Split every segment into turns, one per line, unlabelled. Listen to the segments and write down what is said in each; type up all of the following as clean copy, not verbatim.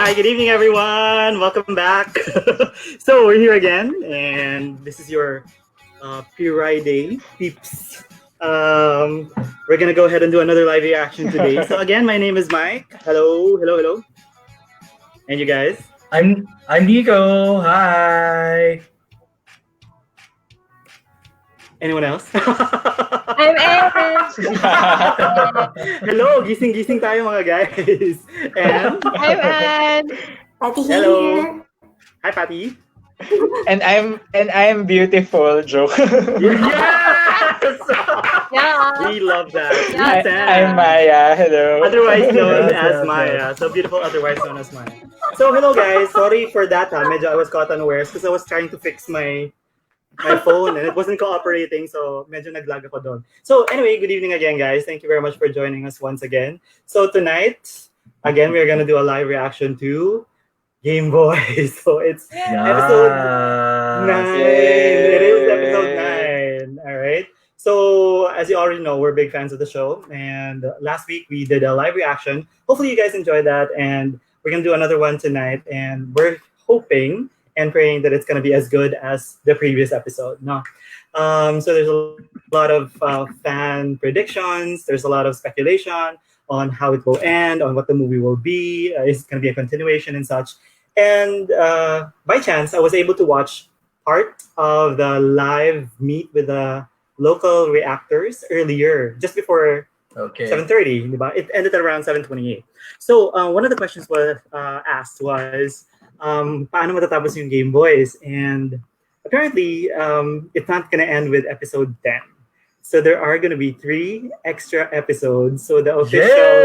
Hi, good evening, everyone. Welcome back. So we're here again, and this is your Friday peeps. We're gonna go ahead and do another live reaction today. So again, my name is Mike. Hello, hello, hello. And you guys?
I'm Nico. Hi.
Anyone else?
I'm Erin.
Hello, gising-gising tayo mga guys. And
I'm Anne.
Patty
hello.
here.
Hi, Patty.
And I'm beautiful. Joke.
Yes!
Yeah.
We love that.
Yeah.
I'm Maya. Hello.
Otherwise known
Yes,
as
yes,
Maya. So beautiful, otherwise known as Maya. So hello guys. Sorry for that. Medyo I was caught unawares because I was trying to fix my phone and it wasn't cooperating. So medyo naglag ako doon. So anyway, good evening again, guys. Thank you very much for joining us once again. So tonight, again, we're gonna do a live reaction to Gameboys. So it's episode 9. It is episode 9. All right. So as you already know, we're big fans of the show. And last week we did a live reaction. Hopefully you guys enjoyed that. And we're going to do another one tonight. And we're hoping and praying that it's going to be as good as the previous episode. No. So there's a lot of fan predictions. There's a lot of speculation on how it will end, on what the movie will be. Is it going to be a continuation and such? And by chance, I was able to watch part of the live meet with the local reactors earlier, just before 7:30. Diba? It ended at around 7:28. So one of the questions was asked was, paano matatapos yung Gameboys? And apparently, it's not going to end with episode 10. So there are going to be 3 extra episodes. So the official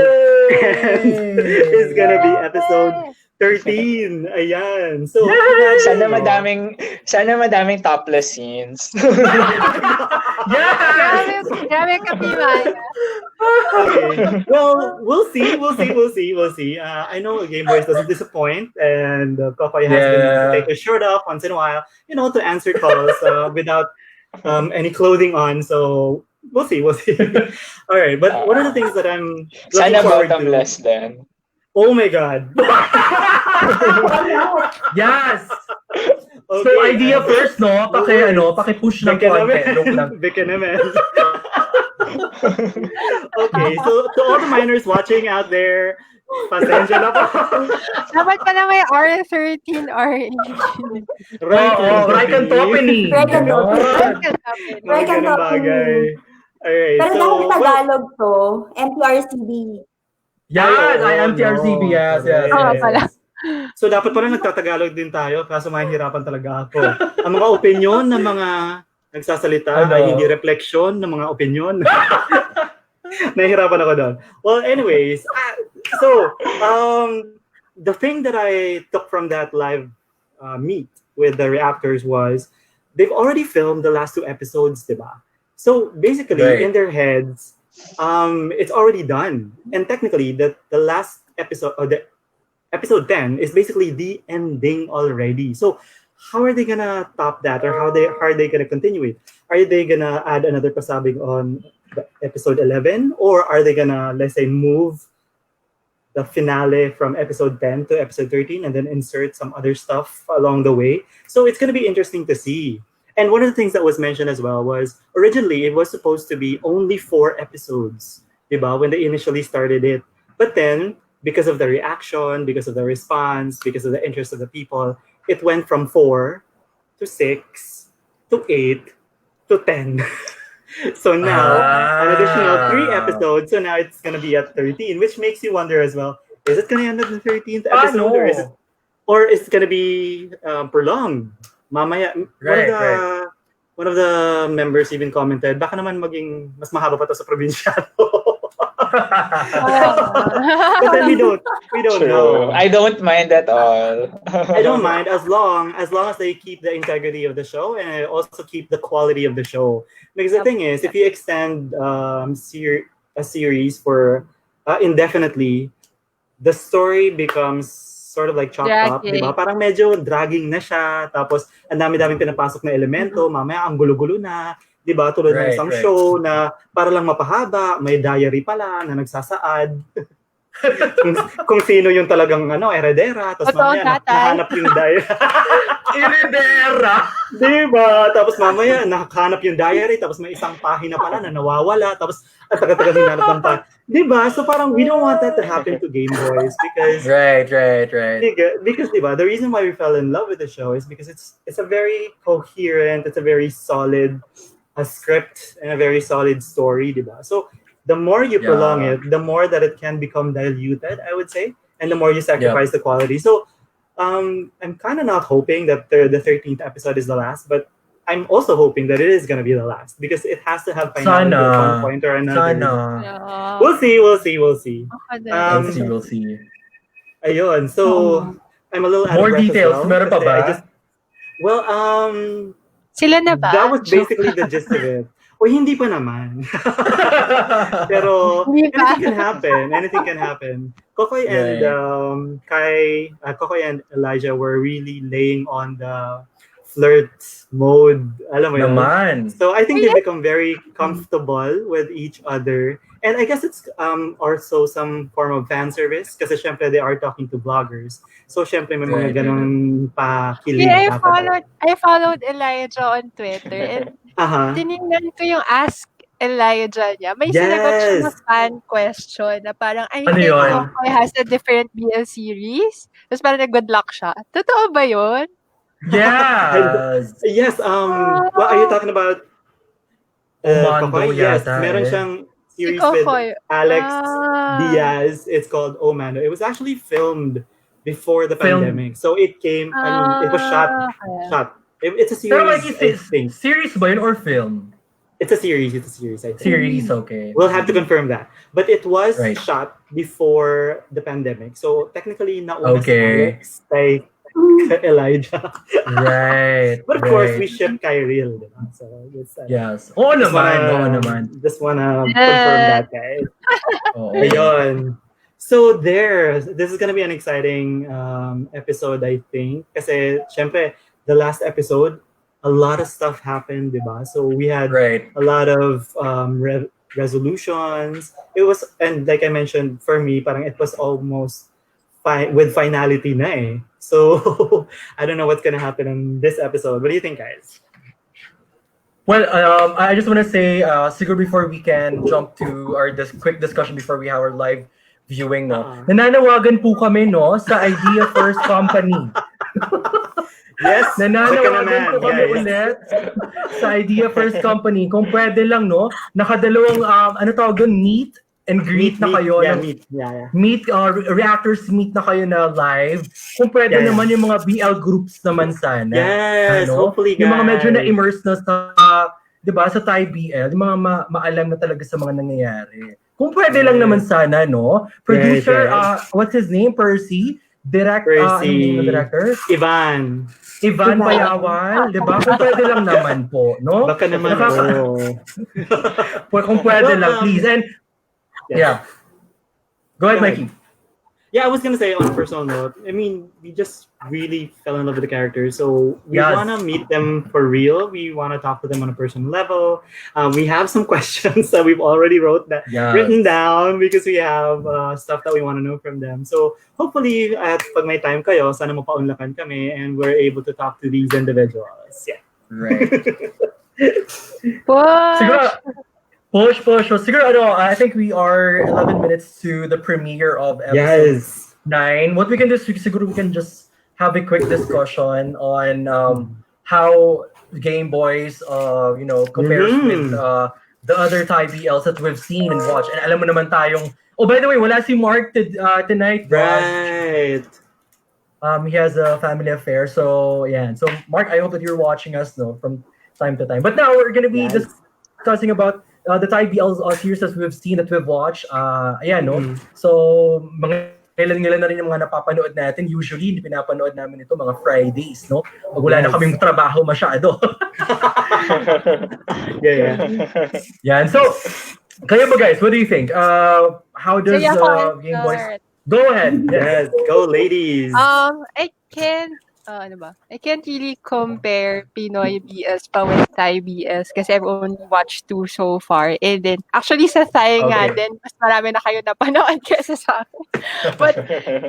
end is going to be episode 13. Ayan. So
Sana madaming topless scenes.
Grabe ka, Maya.
Okay. Well, we'll see. I know Gameboys doesn't disappoint, and Kokoy has been known to take his shirt off once in a while, to answer calls without any clothing on. So we'll see. All right. But one of the things that I'm looking
Sana
forward to.
bottomless then.
Oh my God.
Yes.
Okay.
So idea first, no? Paki-push ng konti. Joke lang.
Bika naman. Okay, so to all the minors watching out there, pasensya na po.
Dapat pala may R13 orange.
Right and Topany.
Right and
Mga ganun bagay. Alright,
Pero
so
dahil Tagalog to, MTRCB.
Yes, I am TRCB. Yes.
Pala.
So dapat pala nagtatagalog din tayo, kaso mahihirapan talaga ako. Ang mga opinion ng mga nagsasalita ay hindi refleksyon ng mga opinion. Nahihirapan ako doon. Well, anyways, so the thing that I took from that live meet with the reactors was they've already filmed the last 2 episodes, diba? So basically, in their heads, it's already done. And technically, the last episode, or the episode 10, is basically the ending already. So how are they gonna top that, or how are they gonna continue it? Are they gonna add another pasabing on episode 11, or are they gonna, let's say, move the finale from episode 10 to episode 13 and then insert some other stuff along the way. So it's going to be interesting to see. And one of the things that was mentioned as well was originally it was supposed to be only 4 episodes, diba, when they initially started it. But then, because of the reaction, because of the response, because of the interest of the people, it went from 4 to 6 to 8 to 10. So now, an additional 3 episodes. So now it's going to be at 13, which makes you wonder as well, is it going to end at the 13th episode?
No.
Or is it going to be prolonged? Mamaya, one of the members even commented, baka naman maging mas mahaba pa to sa probinsyano. But then we don't
True.
know.
I don't mind at all.
I don't mind as long as they keep the integrity of the show and also keep the quality of the show. Because the thing is, if you extend a series for indefinitely, the story becomes sort of like chopped up, di ba? Parang medyo dragging na siya, tapos ang dami-daming pinapasok na elemento, mamaya ang gulo-gulo na, di ba? Tulad ng isang show na para lang mapahaba, may diary pala na nagsasaad. kung sino yung talagang heredera, tapos mamaya nakahanap yung diary.
Heredera!
Diba? Tapos mamaya nakahanap yung diary, tapos may isang pahina pala na nawawala, tapos at taga-taga hinanap ng pahina. Diba? So parang we don't want that to happen to Gameboys because
Right.
because diba, the reason why we fell in love with the show is because it's a very coherent, it's a very solid script and a very solid story, diba? So the more you prolong it, the more that it can become diluted, I would say, and the more you sacrifice the quality. So I'm kind of not hoping that the 13th episode is the last, but I'm also hoping that it is going to be the last because it has to have finality at one point or another.
Yeah.
We'll see.
We'll see.
Ayun. So I'm a little out
More
of breath
details.
as well,
Meron pa
kasi
ba?
Sila na ba?
that was basically the gist of it. O hindi pa naman. Pero anything can happen. Kokoy and Kokoy and Elijah were really laying on the flirt mode. Alam mo yun?
Naman.
So I think they become very comfortable with each other. And I guess it's also some form of fan service kasi syempre they are talking to vloggers. So syempre may mga ganun pa kilig.
Yeah, I followed Elijah on Twitter and tinignan ko yung Ask Elijah niya. May sinagot siya na fan question na parang, I think Kokoy has a different BL series. Tapos parang nag-good luck siya. Totoo ba yun?
Yes.
Yes. What are you talking about? Kokoy? Yes. Meron siyang series with Alex Diaz. It's called Oh Mando. It was actually filmed before the pandemic. So it came, it was shot. It's a series.
Pero like series ba yun or film?
It's a series, I think.
Series, okay.
We'll have to confirm that. But it was shot before the pandemic. So technically, nauna si Alex kay Elijah.
Right.
But of course, we ship Kyril. So
yes. Oo naman.
Just wanna confirm that, guys. Ayun. So this is gonna be an exciting episode, I think. Kasi, syempre, the last episode, a lot of stuff happened, diba? So we had a lot of resolutions. It was, and like I mentioned, for me, parang it was almost with finality na eh. So I don't know what's gonna happen in this episode. What do you think, guys?
Well, I just want to say, siguro before we can jump to our quick discussion before we have our live viewing, no? Nananawagan po kami, no, sa Idea First Company.
Yes,
nananawagan po kami ulit sa Idea First Company. Kung pwede lang, no, nakadalawang, meet and greet na kayo. Meet, reactors meet na kayo na live. Kung pwede naman yung mga BL groups naman sana.
Yes, hopefully, guys.
Yung mga medyo na-immerse na sa, diba, sa Thai BL, yung mga maalam na talaga sa mga nangyayari. Kung pwede lang naman sana, no? Producer, what's his name? Percy? Director?
Ivan
Payawan, di ba? Kung pwede lang naman po, no?
Baka naman
Kung pwede lang, please. And, yeah. Go ahead, Mikey.
Yeah, I was gonna say on a personal note, I mean, we just really fell in love with the characters. So we wanna meet them for real. We wanna talk to them on a personal level. We have some questions that we've already written down because we have stuff that we wanna know from them. So hopefully, at pag may time kayo, sana mapaunlakan kami and we're able to talk to these individuals. Yeah.
Right.
Push!
Push. Siguro, I think we are 11 minutes to the premiere of episode 9. What we can do, siguro we can just have a quick discussion on how Gameboys, compares with the other Thai BLs that we've seen and watched. And alam mo naman tayong, oh, by the way, wala si Mark tonight.
Right.
He has a family affair. So, yeah. So, Mark, I hope that you're watching us from time to time. But now we're going to be discussing about the Thai BL series that we've seen, that we've watched. So, mga ilan na rin yung mga napapanood natin. Usually, hindi pinapanood namin ito mga Fridays, no? Pag wala na kaming trabaho masyado. Yeah. So, kayo ba guys, what do you think? How does Gameboys... Go ahead.
Yes, go ladies.
I can't really compare Pinoy BS pa with Thai BS kasi I've only watched 2 so far. And then, actually sa Thai nga din, mas marami na kayo napanood kesa sa akin. But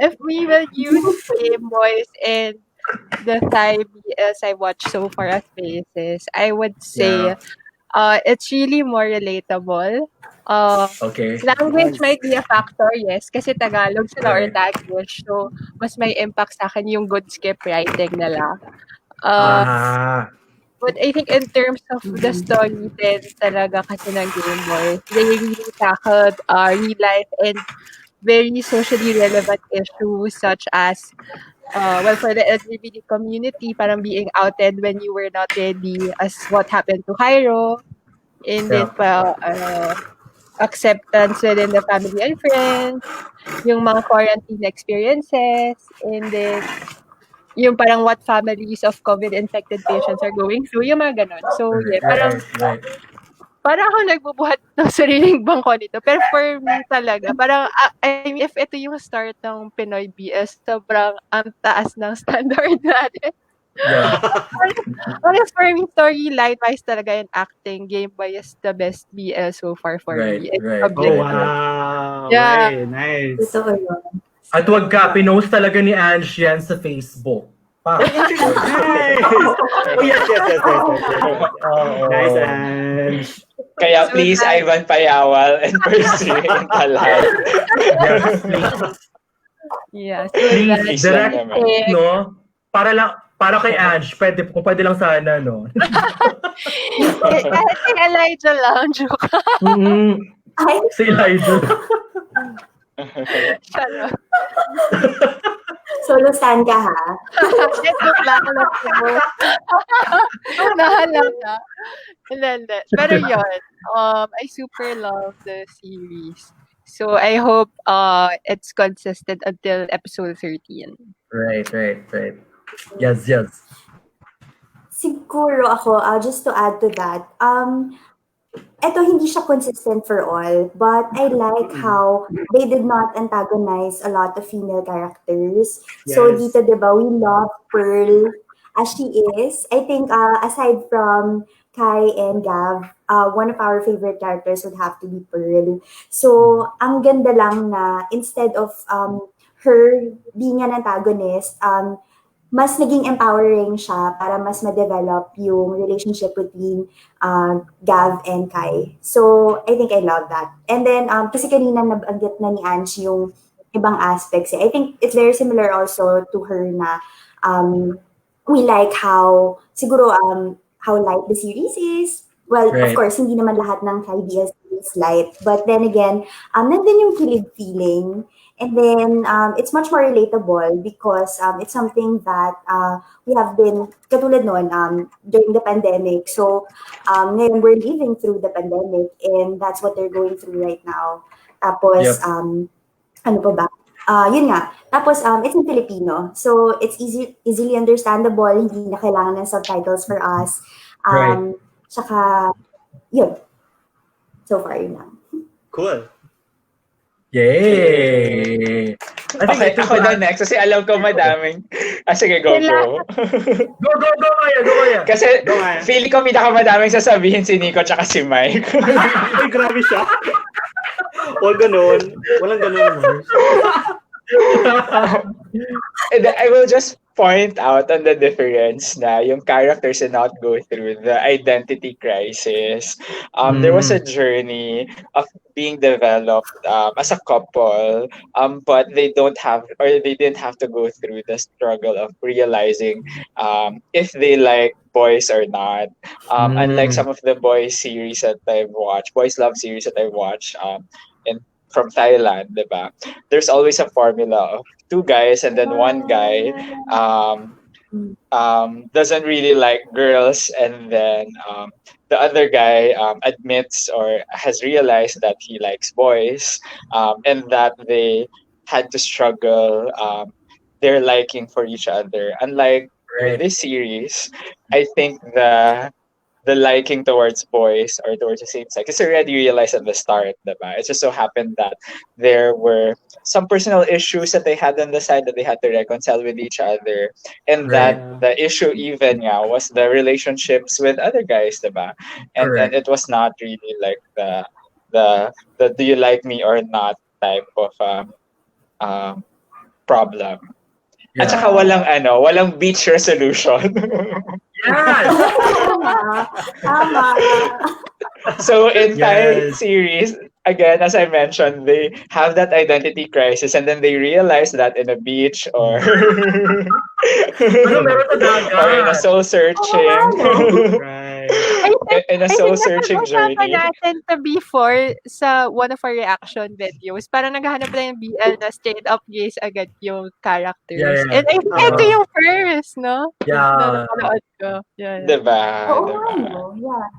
if we will use Gameboys and the Thai BS I watched so far as basis, I would say it's really more relatable. Language might be a factor, yes, kasi Tagalog sila or Taglish. So, mas may impact sa akin yung good script writing nila. But I think in terms of the story din talaga kasi ng Gameboys, they really tackled real life and very socially relevant issues such as for the LGBT community, parang being outed when you were not ready, as what happened to Jairo. And then acceptance within the family and friends, yung mga quarantine experiences, and then yung parang what families of COVID-infected patients are going through, yung mga ganon. So, parang ako nagbubuhat ng sariling bangko nito. Pero for me talaga, parang, I mean, if ito yung start ng Pinoy BS, sobrang ang taas ng standard natin. Honest for me, storyline-wise talaga yung acting. Gameboy is the best BL so far for me.
Oh, wow.
Yeah.
Right, nice.
At wag ka, pinost talaga ni Ange yan sa Facebook.
Yes. Nice, Ange.
Kaya please, Ivan Payawal and Percy in Talag.
Yes.
Please, direct, no? Para kay Ange, kung pwede lang sana, no?
Kahit kay Elijah lang, joke.
Si Elijah.
Solo stand ka, ha?
Nahalata. Hindi. Pero yun, I super love the series. So I hope it's consistent until episode 13.
Right. Yes.
Siguro ako, just to add to that, eto hindi siya consistent for all, but I like how they did not antagonize a lot of female characters.
Yes.
So dito, diba, we love Pearl as she is. I think aside from Kai and Gav, one of our favorite characters would have to be Pearl. So ang ganda lang na instead of her being an antagonist, mas naging empowering siya para mas ma-develop yung relationship between Gav and Kai. So, I think I love that. And then, kasi kanina nabanggit na ni Ange yung ibang aspects. I think it's very similar also to her na we like how, siguro, how light the series is. Well, of course, hindi naman lahat ng Thai BL is light. But then again, nandun yung kilig feeling. And then, it's much more relatable because it's something that we have been, katulad noon, during the pandemic. So, ngayon we're living through the pandemic and that's what they're going through right now. Tapos, ano pa ba? Yun nga. Tapos, it's in Filipino. So, it's easily understandable. Hindi na kailangan ng subtitles for us. Tsaka, yun. So far, yun lang.
Cool.
Yay!
Okay, ako na next kasi alam ko madaming. Sige, go.
Go, Maya.
Kasi feeling ko pinakamadaming sasabihin si Nico tsaka si Mike.
Ay, grabe siya. Huwag ganun. Walang ganun, Mars.
And I will just point out on the difference na yung characters did not go through the identity crisis. There was a journey of being developed as a couple, but they didn't have to go through the struggle of realizing if they like boys or not. Unlike some of the boys love series that I've watched, from Thailand, diba? There's always a formula of two guys and then one guy doesn't really like girls, and then the other guy admits or has realized that he likes boys, and that they had to struggle their liking for each other. Unlike with this series, I think the liking towards boys or towards the same sex is already realized at the start, diba? It just so happened that there were some personal issues that they had on the side that they had to reconcile with each other, and that the issue even was the relationships with other guys, diba? And then it was not really like the do you like me or not type of problem. At saka walang beach resolution.
Yes!
So in Thai series, again, as I mentioned, they have that identity crisis and then they realize that in a beach or or in a soul searching. In a soul searching journey.
Natin to before sa one of our reaction videos, parang naghahanap lang yung BL na straight up gays agad yung characters.
Yeah.
And I think ito yung first, no?
Yeah.
Yeah.
Diba?
Yeah.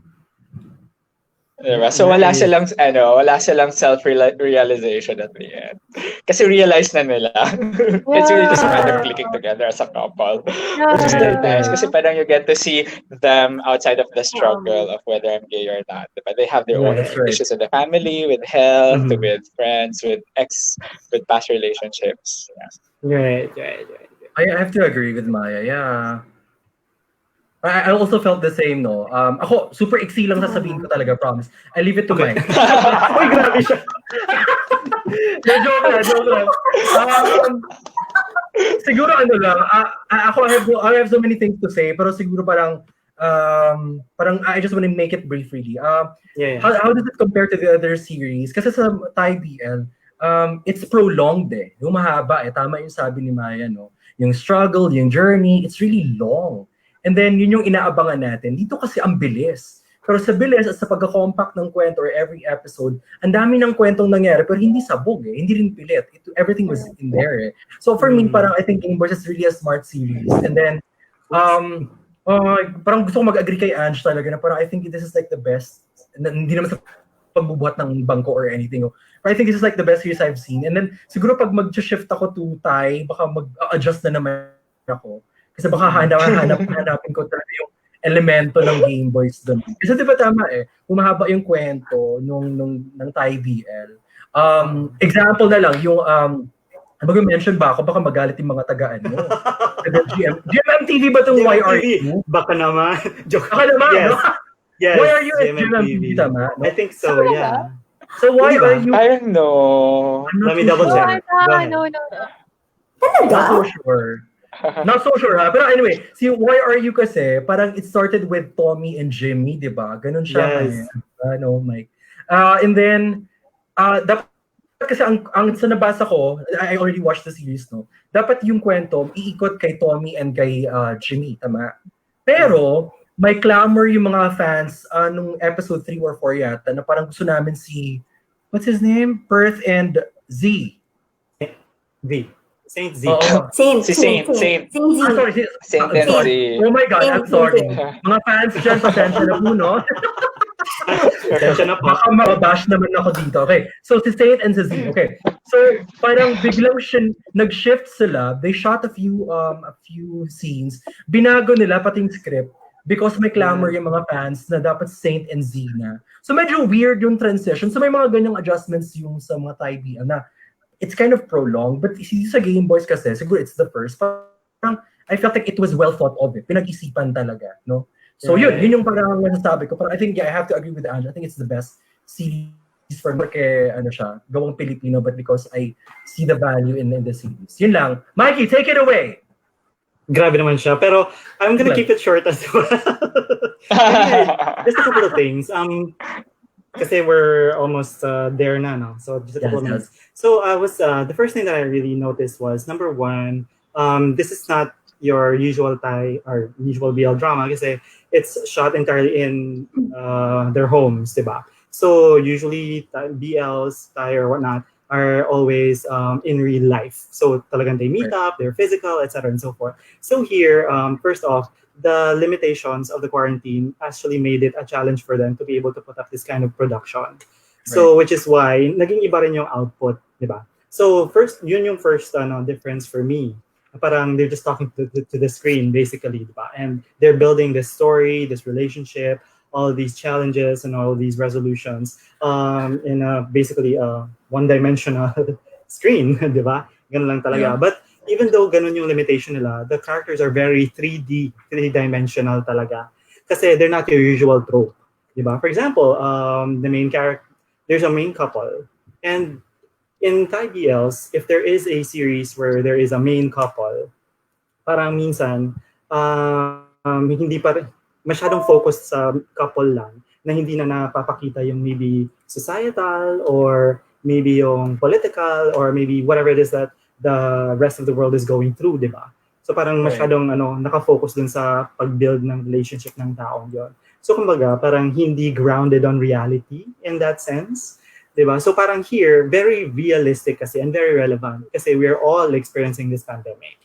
Diba? So wala silang self-realization at the end. Kasi realize na nila. It's really just a matter of clicking together as a couple. Which is very nice. Kasi parang you get to see them outside of the struggle of whether I'm gay or not. Diba? They have their own issues with the family, with health, with friends, with past relationships.
Right.
I have to agree with Maya, yeah. I also felt the same, no? Ako, super iksi lang sasabihin ko talaga, promise. I leave it to Mike.
Uy, grabe siya.
Joke lang. Siguro lang, ako I have so many things to say, pero siguro parang I just want to make it brief really. How does it compare to the other series? Kasi sa Thai BL, it's prolonged eh. Yung mahaba eh. Tama yung sabi ni Maya, no? Yung struggle, yung journey, it's really long. And then, yun yung inaabangan natin. Dito kasi ang bilis. Pero sa bilis at sa pagka-compact ng kwento or every episode, ang dami ng kwentong nangyari pero hindi sabog eh. Hindi rin pilit. Everything was in there eh. So for me, parang I think Gameboys is really a smart series. And then, parang gusto ko mag-agree kay Ange talaga na parang I think this is like the best. Hindi naman sa pagbubuhat ng bangko or anything. But I think this is like the best series I've seen. And then, siguro pag mag-shift ako to Thai, baka mag-adjust na naman ako. Kasi baka hanapin ko talaga yung elemento ng Gameboys doon. Kasi di ba tama eh, humahaba yung kwento ng Thai BL. Example na lang, yung, mag-mention ba ako? Baka magalit yung mga tagaan mo. GMMTV ba itong YRU?
Baka naman.
Baka naman,
yes.
No?
Yes,
YRU is GMMTV, tama? No?
I think so, yeah.
So why are you...
I don't know.
Let me double check.
No.
Not so sure. Not so sure ha. Pero anyway, see, why are you kasi, parang it started with Tommy and Jimmy, di ba? Ganun siya.
Yes.
Mike. And then, dapat kasi ang sa nabasa ko, I already watched the series, no? Dapat yung kwento, iikot kay Tommy and kay Jimmy, tama? Pero, may clamor yung mga fans nung episode 3 or 4 yata, na parang gusto namin si, what's his name? Perth and Z.
Saint Z.
Saint.
Saint Z.
Saint and Z. Oh my God, I'm sorry. Mga fans dyan, pasensya na po, no? Baka mababash naman ako dito. Okay, so si Saint and si Z. Okay, so parang biglang nag-shift sila. They shot a few scenes. Binago nila pati yung script. because may clamor yung mga fans na dapat Saint and Zena. So medyo weird yung transition. So may mga ganyang adjustments yung sa mga Thai BL na it's kind of prolonged, but sa Gameboys kasi, siguro it's the first. Parang, I felt like it was well thought of. Pinag-isipan talaga, no? So yun yung parang nasasabi ko. Parang I think, I have to agree with Angela. I think it's the best series for me. Kaya gawang Pilipino, but because I see the value in the series. Yun lang. Mikey, take it away!
Grabe naman siya. Pero I'm gonna keep it short as well. Anyway, just a couple of things. Kasi we're almost there na, no? So just a couple of minutes. So I was the first thing that I really noticed was number one, this is not your usual Thai or usual BL drama kasi it's shot entirely in their homes, diba? So usually BLs, Thai or whatnot, are always in real life. So talagang they meet up, they're physical, etc. and so forth. So here, first off, the limitations of the quarantine actually made it a challenge for them to be able to put up this kind of production. So which is why naging iba rin yung output, di ba? So first, yun yung first difference for me. Parang they're just talking to the screen basically, di ba? And they're building this story, this relationship, all of these challenges and all of these resolutions in a basically one-dimensional screen, di ba? Ganun lang talaga. But even though ganun yung limitation nila, the characters are very 3D, three-dimensional talaga. Kasi they're not your usual trope, di ba? For example, the main character, there's a main couple. And in Thai BLs, if there is a series where there is a main couple, parang minsan, hindi pa rin, masyadong focused sa couple lang, na hindi na napapakita yung maybe societal or maybe yung political or maybe whatever it is that the rest of the world is going through, di ba? So parang masyadong nakafocus dun sa pag-build ng relationship ng taong yon. So kumbaga, parang hindi grounded on reality in that sense, di ba? So parang here, very realistic kasi and very relevant kasi we're all experiencing this pandemic.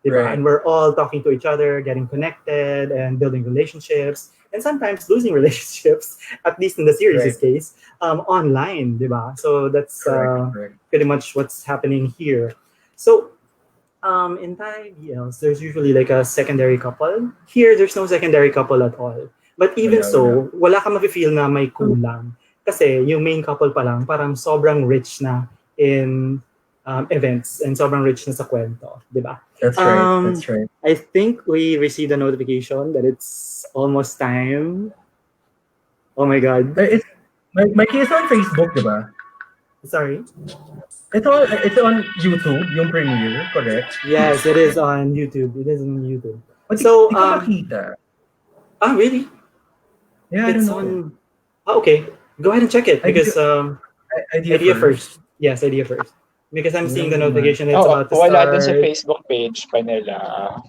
Right. And we're all talking to each other, getting connected and building relationships and sometimes losing relationships, at least in the series' case, online, diba? So that's pretty much what's happening here. So in Thai BLs, there's usually like a secondary couple. Here, there's no secondary couple at all. But even so, wala ka mafe-feel na may kulang. Kasi yung main couple pa lang, parang sobrang rich na in events and sobrang rich na sa kwento, di ba?
That's right, that's right.
I think we received a notification that it's almost time. Oh my God.
Mikey is on Facebook, di ba?
Sorry?
It's on YouTube, yung premiere, correct?
Yes, it is on YouTube. It is on YouTube.
But so, di ko makita.
Really?
Yeah,
it's on... okay. Go ahead and check it because idea first. Yes, idea first. Because I'm seeing the notification it's about to start.
Wala dun sa Facebook page pa nila.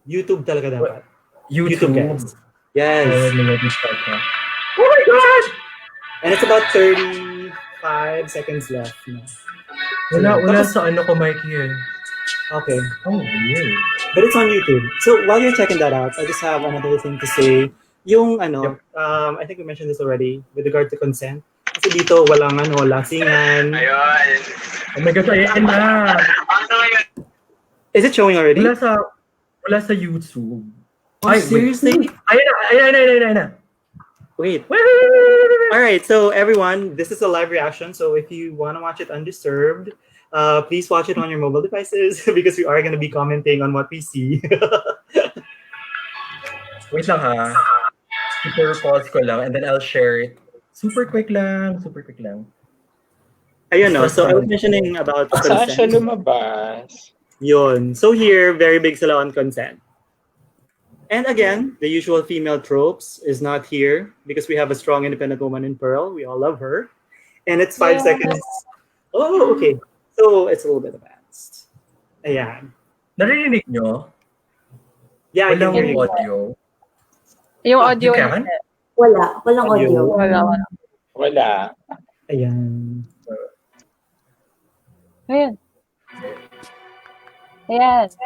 YouTube talaga dapat.
YouTube
guys. Yes.
Oh my God!
And it's about 35 seconds left. No?
Wala sa ano ko, Mikey eh.
Okay.
Oh, weird.
But it's on YouTube. So while you're checking that out, I just have another thing to say. Yung I think we mentioned this already with regard to consent. Kasi dito walang lasingan.
Ayun.
Oh my gosh, ayan na.
Is it showing already?
Wala sa YouTube.
Oh, seriously?
Ayan na.
Wait. All right, so everyone, this is a live reaction. So if you want to watch it undisturbed, please watch it on your mobile devices because we are going to be commenting on what we see.
Wait lang ha. Super pause ko lang and then I'll share it. Super quick lang.
Ayun no, so I was mentioning about consent.
Saan siya lumabas?
Yun. So here, very big sila on consent. And again, the usual female tropes is not here because we have a strong independent woman in Pearl. We all love her. And it's 5 seconds. Oh, okay. So it's a little bit advanced. Ayan.
Narinig nyo?
Yeah, I can hear you.
Audio.
Yung audio.
Walang audio.
Wala.
Ayan.
Ayan.
So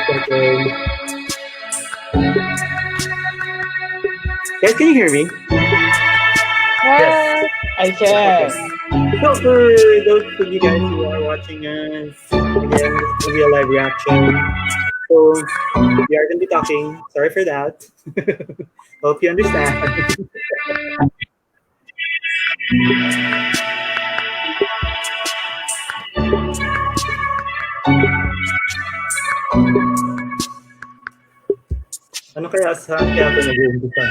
second. Guys, can you hear me?
Yes.
I can.
So for those of you guys who are watching us, again, this is going to be a live reaction. So we are going to be talking. Sorry for that. Hope you understand. Ano kaya saan kaya ito nag-uumpisa?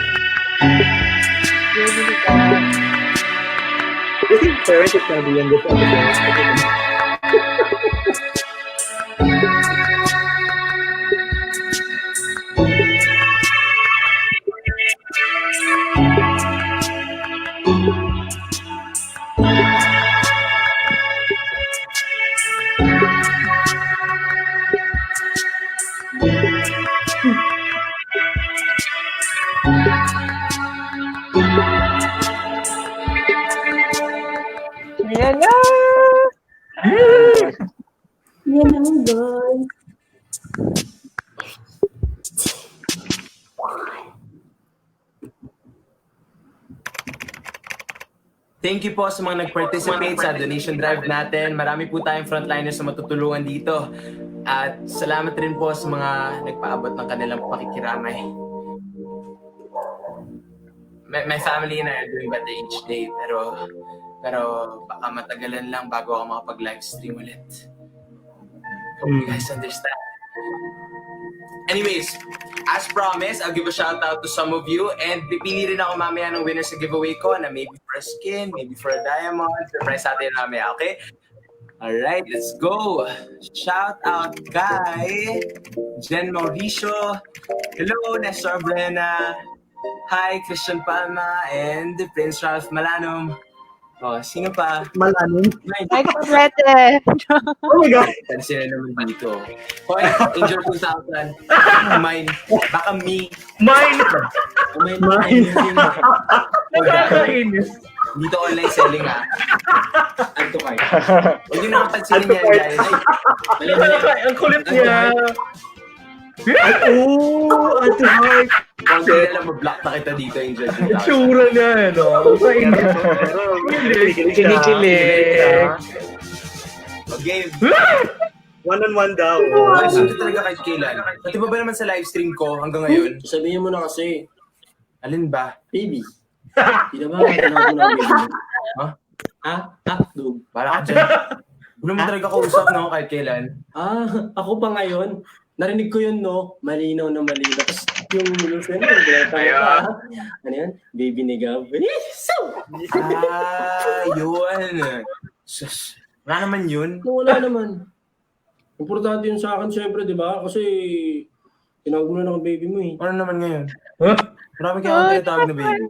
Really bad.
Do you think parents is gonna be in this episode?
Yan na!
Yan ang guys.
Thank you po sa mga nag-participate sa donation drive natin. Marami po tayong frontliners na matutulungan dito. At salamat rin po sa mga nagpaabot ng kanilang pakikiramay. My family and I are doing better each day, pero baka matagalan lang bago ako makapag-live stream ulit. Hope you guys understand. Anyways, as promised, I'll give a shout out to some of you and pipili rin ako mamaya ng winner sa giveaway ko na maybe for a skin, maybe for a diamond. Surprise natin mamaya, okay? Alright, let's go. Shout out kay Jen Mauricio. Hello, Nestor Brena. Hi, Christian Palma and Prince Ralph Malanum. Oh, sino pa?
Malalim.
Like Brete.
Oh my God!
Sino naman dito? Hoy, Angel 2000. Mine. Baka me.
Mine!
Mine.
Nakakainis.
Dito online selling ha. Anto kayo. Huwag nyo nakapansinin
Anto
yan,
kayo.
guys.
Ang kulit niya.
Oh, Ate Heart.
Kung hindi alam, mag-block na kita dito, Angel 2000.
Tsura niya, no?
Kinikilig.
Okay.
One-on-one daw.
Ay, sunod talaga kahit kailan. Pati ba naman sa live stream ko hanggang ngayon?
Sabihin mo na kasi,
Alin ba?
baby. Di na ba? Tinawag mo na baby.
Ha?
Dog.
Para ka dyan. Hindi naman talaga kausap, no? Kahit kailan.
Ako pa ngayon. Narinig ko yun, no? Malinaw na malinaw. Tapos yung friend ko, ano yan? Baby ni Gab.
Yun. Sus. Wala naman yun.
Wala naman. Importante yun sa akin, syempre, di ba? Kasi tinawag mo na ng baby mo eh.
Ano naman ngayon?
Huh?
Marami kaya akong tinatawag na baby.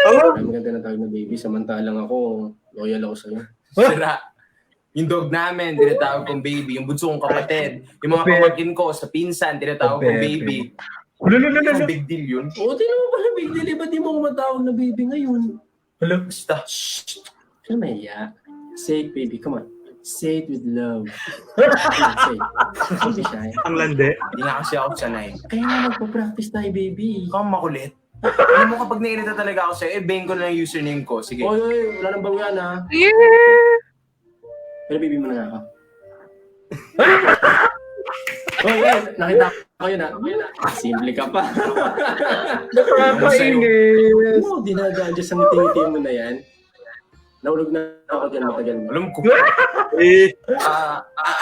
Marami kang tinatawag na baby. Samantalang ako, loyal ako sa'yo.
Sira. Yung dog namin, tinatawag kong baby. Yung bunso kong kapatid. Yung mga pamangkin ko sa pinsan, tinatawag kong baby. Ano big deal yun?
Oo, di naman pala big deal. Ba't di mo ako matawag na baby ngayon?
Hello? Basta.
Ano maya? Say it, baby. Come on. Say it with love. Say it. Hindi siya eh.
Ang lande.
Hindi nga kasi ako sanay.
Kaya nga magpa-practice tayo, baby.
Ikaw ang makulit. Alam mo kapag nairita talaga ako sa'yo, bang ko na yung username ko. Sige.
Oy, wala nang bawian ha. Pero baby mo na nga ako. Nakita ko yun ha. Simple ka pa.
Nakakainis.
Oo, dinadadya sa ngiti-ngiti mo na yan. Naulog na ako dyan matagal mo.
Alam ko.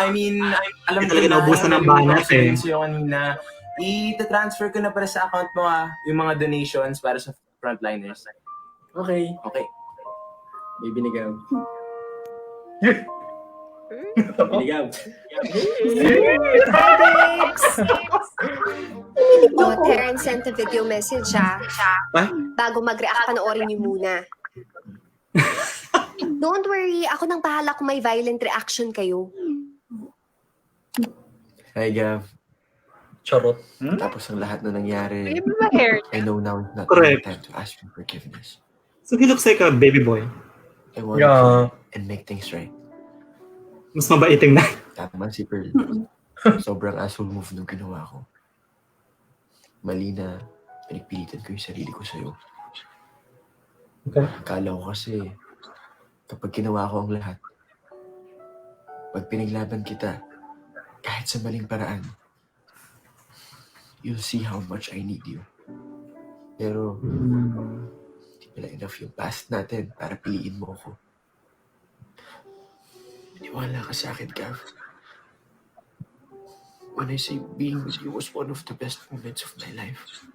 I mean, alam ko
Talaga naubusan ng banat eh.
Sa'yo kanina, i-transfer ko na para sa account mo yung mga donations para sa frontliners.
Okay.
Okay.
Baby ni Gab. Baby ni Gab.
Hi, babes! Oh, Terrence sent a video message, Bago mag-react, panoorin niyo muna. Don't worry, ako nang bahala kung may violent reaction kayo.
Hi, Gav.
Charot.
Tapos ang lahat na nangyari,
May ba hair?
I know now it's not the
Correct.
time to ask for forgiveness.
So he looks like a baby boy.
I want to
Yeah.
try and make things right.
Mas mabaiting na.
Tama si Pearl. Sobrang asshole move nung ginawa ko. Mali na pinagpilitan ko yung sarili ko sa'yo.
Okay.
Akala ko kasi kapag ginawa ko ang lahat, pag pinaglaban kita, kahit sa maling paraan, you'll see how much I need you. Pero, hindi pala enough yung past natin para piliin mo ako. Maniwala ka sa akin, Gav. When I say being with you was one of the best moments of my life.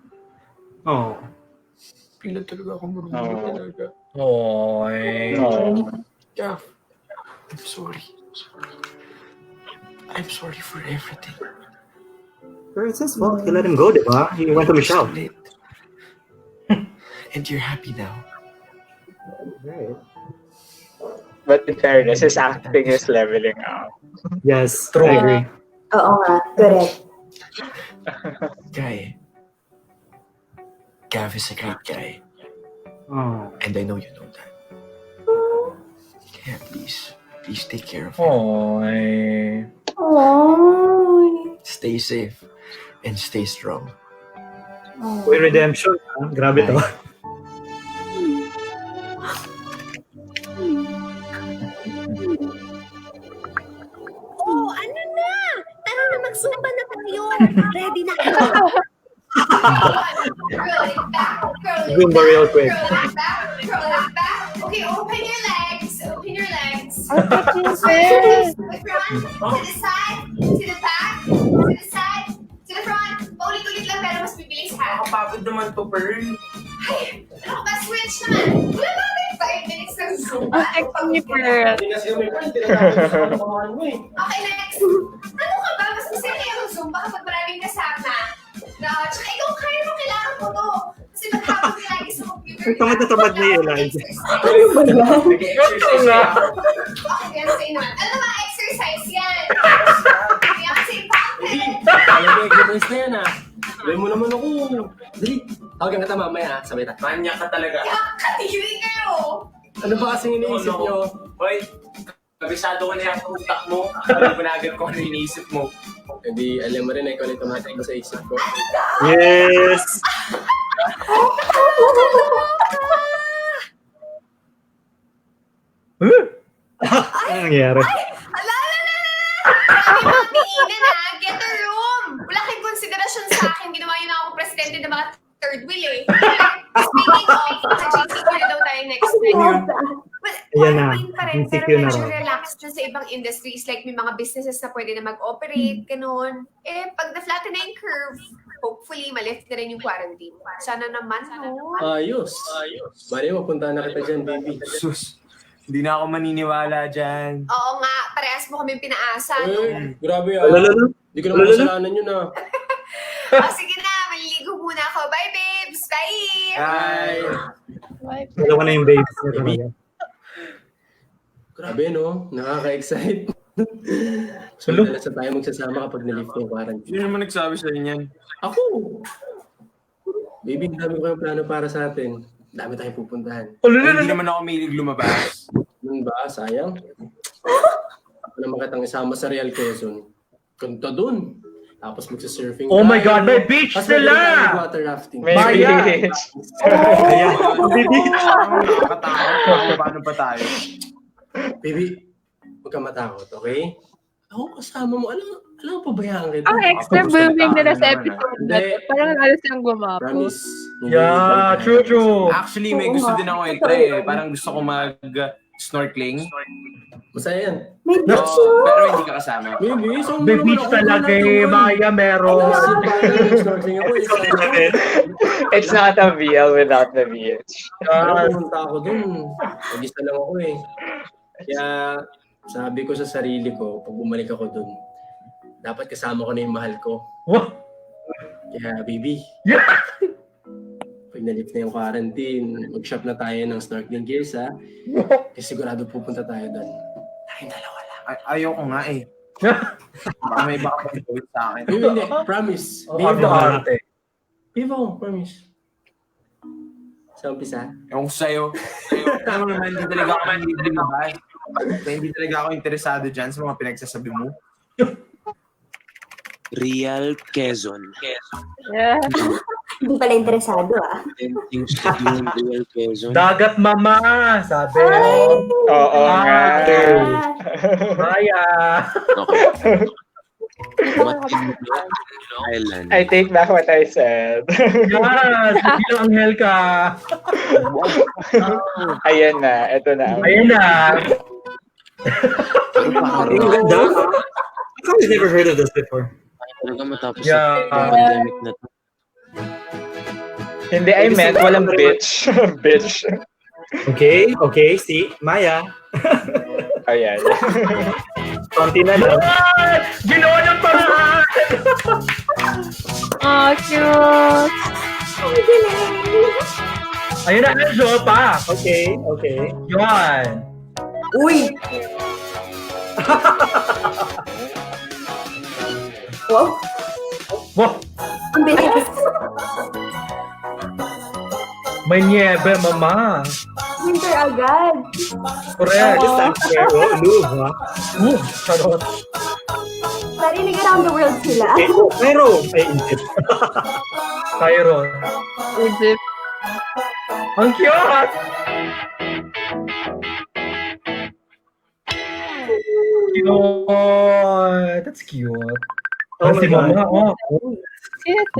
Oh.
Pila talaga ako marunong talaga.
Oy.
Gav, I'm sorry. I'm sorry for everything.
Pero it's his fault. He let him go, diba? He went to Michelle.
And you're happy now.
Right.
But in fairness, his acting is leveling up.
Yes,
True.
I agree.
Oo nga, correct.
Guy. Gav is a great guy.
Oh.
And I know you know that. Yeah, please take care of him.
Oy.
Aww.
Stay safe and stay strong.
Uy, redemption. Grabe to.
Oh, ano na? Tara na, magsumba na tayo. Ready na ako.
Zumba real quick.
Okay, open your legs. Open your legs.
Okay,
To the front, to the side, to the back, to the side, to the front. Paulit-ulit lang pero mas bibilis ha.
Nakapagod naman to, Pearl.
Ay, ano ba? Switch naman. Wala ba tayo 5 minutes ng Zumba?
Protect me, Pearl.
Hindi kasi kami pa, hindi na mo eh.
Okay, next. Ano ka ba? Mas masaya yung Zumba kapag maraming kasama. No, tsaka ikaw kaya mo, kailangan mo to. Kasi maghapon ka lagi sa computer.
Ay, tamad-tamad na yung Eliza.
Ano ba yan?
Nag-exercise nga.
Okay, yan sa'yo naman. Ano ba? Exercise yan. Kaya kasi fountain.
Gameboys na yan ah. Gawin mo naman ako. Dali, tawagan kita mamaya ah. Sabay tayo.
Manya ka talaga.
Kaya katiri kayo.
Ano ba kasing iniisip nyo?
Hoy, kabisado ko na yung utak mo. Alam ko na agad kung ano iniisip mo.
Hindi, alam mo rin, ikaw na tumatakbo sa isip ko.
Yes! Ano nangyari?
Ala. Grabe mga tinginan ha. Get a room. Wala kayong konsiderasyon sa akin. Ginawa yun na ako presidente ng mga third wheel eh. Speaking of, nag-JCQ na daw tayo next week. Well,
Ayan na.
quarantine pa rin, pero
JCQ na
medyo
raw.
relaxed na sa ibang industries. Like, may mga businesses na pwede na mag-operate, ganun. Eh, pag na-flatten na yung curve, hopefully, malift na rin yung quarantine. Sana naman, no?
Ayos. Bari, mapunta na kita dyan, baby.
Sus, hindi na ako maniniwala dyan.
Oo nga, parehas mo kami pinaasa, no?
Grabe ah.
Alala.
Hindi ko naman kasalanan yun ah.
Oh, sige na, maliligo muna ako. Bye, babes! Bye!
Bye.
Dalawa na yung babes niya talaga.
Grabe no, nakaka-excite. So, madalas na tayo magsasama kapag nalift yung quarantine.
Sino naman nagsabi sa inyan?
Ako! Baby, dami ko yung plano para sa atin. Dami tayong pupuntahan.
Hindi naman ako mahilig lumabas.
Yun ba? Sayang. Ako naman kitang isama sa Real Quezon. Kunta dun. Tapos magsa-surfing.
Oh my God, may beach
Tapos
sila!
may water rafting.
Maya!
Ayan, beach.
Nakakatakot. Paano pa tayo?
Baby, huwag kang matakot, okay? Ako kasama mo. Alam mo pabayaan kita.
Ang extra
Gusto
booming
na
nila
tama
sa
naman,
episode
ah.
na to. Parang halos lang gumapo.
Promise.
Yeah, true.
Actually, may gusto din ako i-try eh. Parang gusto ko mag-snorkeling.
Masaya yan.
May beach
Oo,
yun.
pero hindi ka kasama.
Baby, so
May beach talaga eh. Maya meron.
Snorkeling ako.
It's not a VL without the VH.
Pumunta ako dun. Mag-isa lang ako eh. Kaya sabi ko sa sarili ko, pag bumalik ako dun, dapat kasama ko na yung mahal ko.
Wow.
Kaya baby,
Yeah.
pag nalift na yung quarantine, mag-shop na tayo ng snorkeling gears ha. Kasi sigurado pupunta tayo dun. Tayong dalawa lang.
Ayoko nga eh. Baka may baka pag-gawin sa akin.
Baby, hindi. Promise.
Arte.
Vivo, promise. Sa umpisa.
Ewan ko sa'yo. Alam mo naman, hindi talaga ako mahilig lumabas. Kaya hindi talaga ako interesado dyan sa mga pinagsasabi mo.
Real Quezon.
Yeah.
Hindi pala interesado
Yung studio Real Quezon.
Dagat Mama, sabi.
Oo nga.
Maya.
Okay. Island.
I take back what I said.
Yes, bilang anghel ka.
Ayan na, ito na.
Ayan na.
Ang ganda. I've never heard of this before.
Talaga matapos
Yeah.
yung pandemic na to.
Hindi, I meant walang bitch. Bitch.
Okay, see? Maya.
Ayan.
Konti na lang.
Ginawa ng paraan.
Oh, cute.
Ayun na, Anjo, pa.
Okay.
Yun.
Uy! Wow!
Wow.
Ang bilis!
May niebe, Mama.
Winter agad!
Correct.
This time, Louvre, ha?
Charot.
Narinig around the world sila.
Pero, Egypt.
Cairo.
Egypt.
Ang cute! Cute. That's cute.
Oh
Si
my
Mama,
God.
Cute,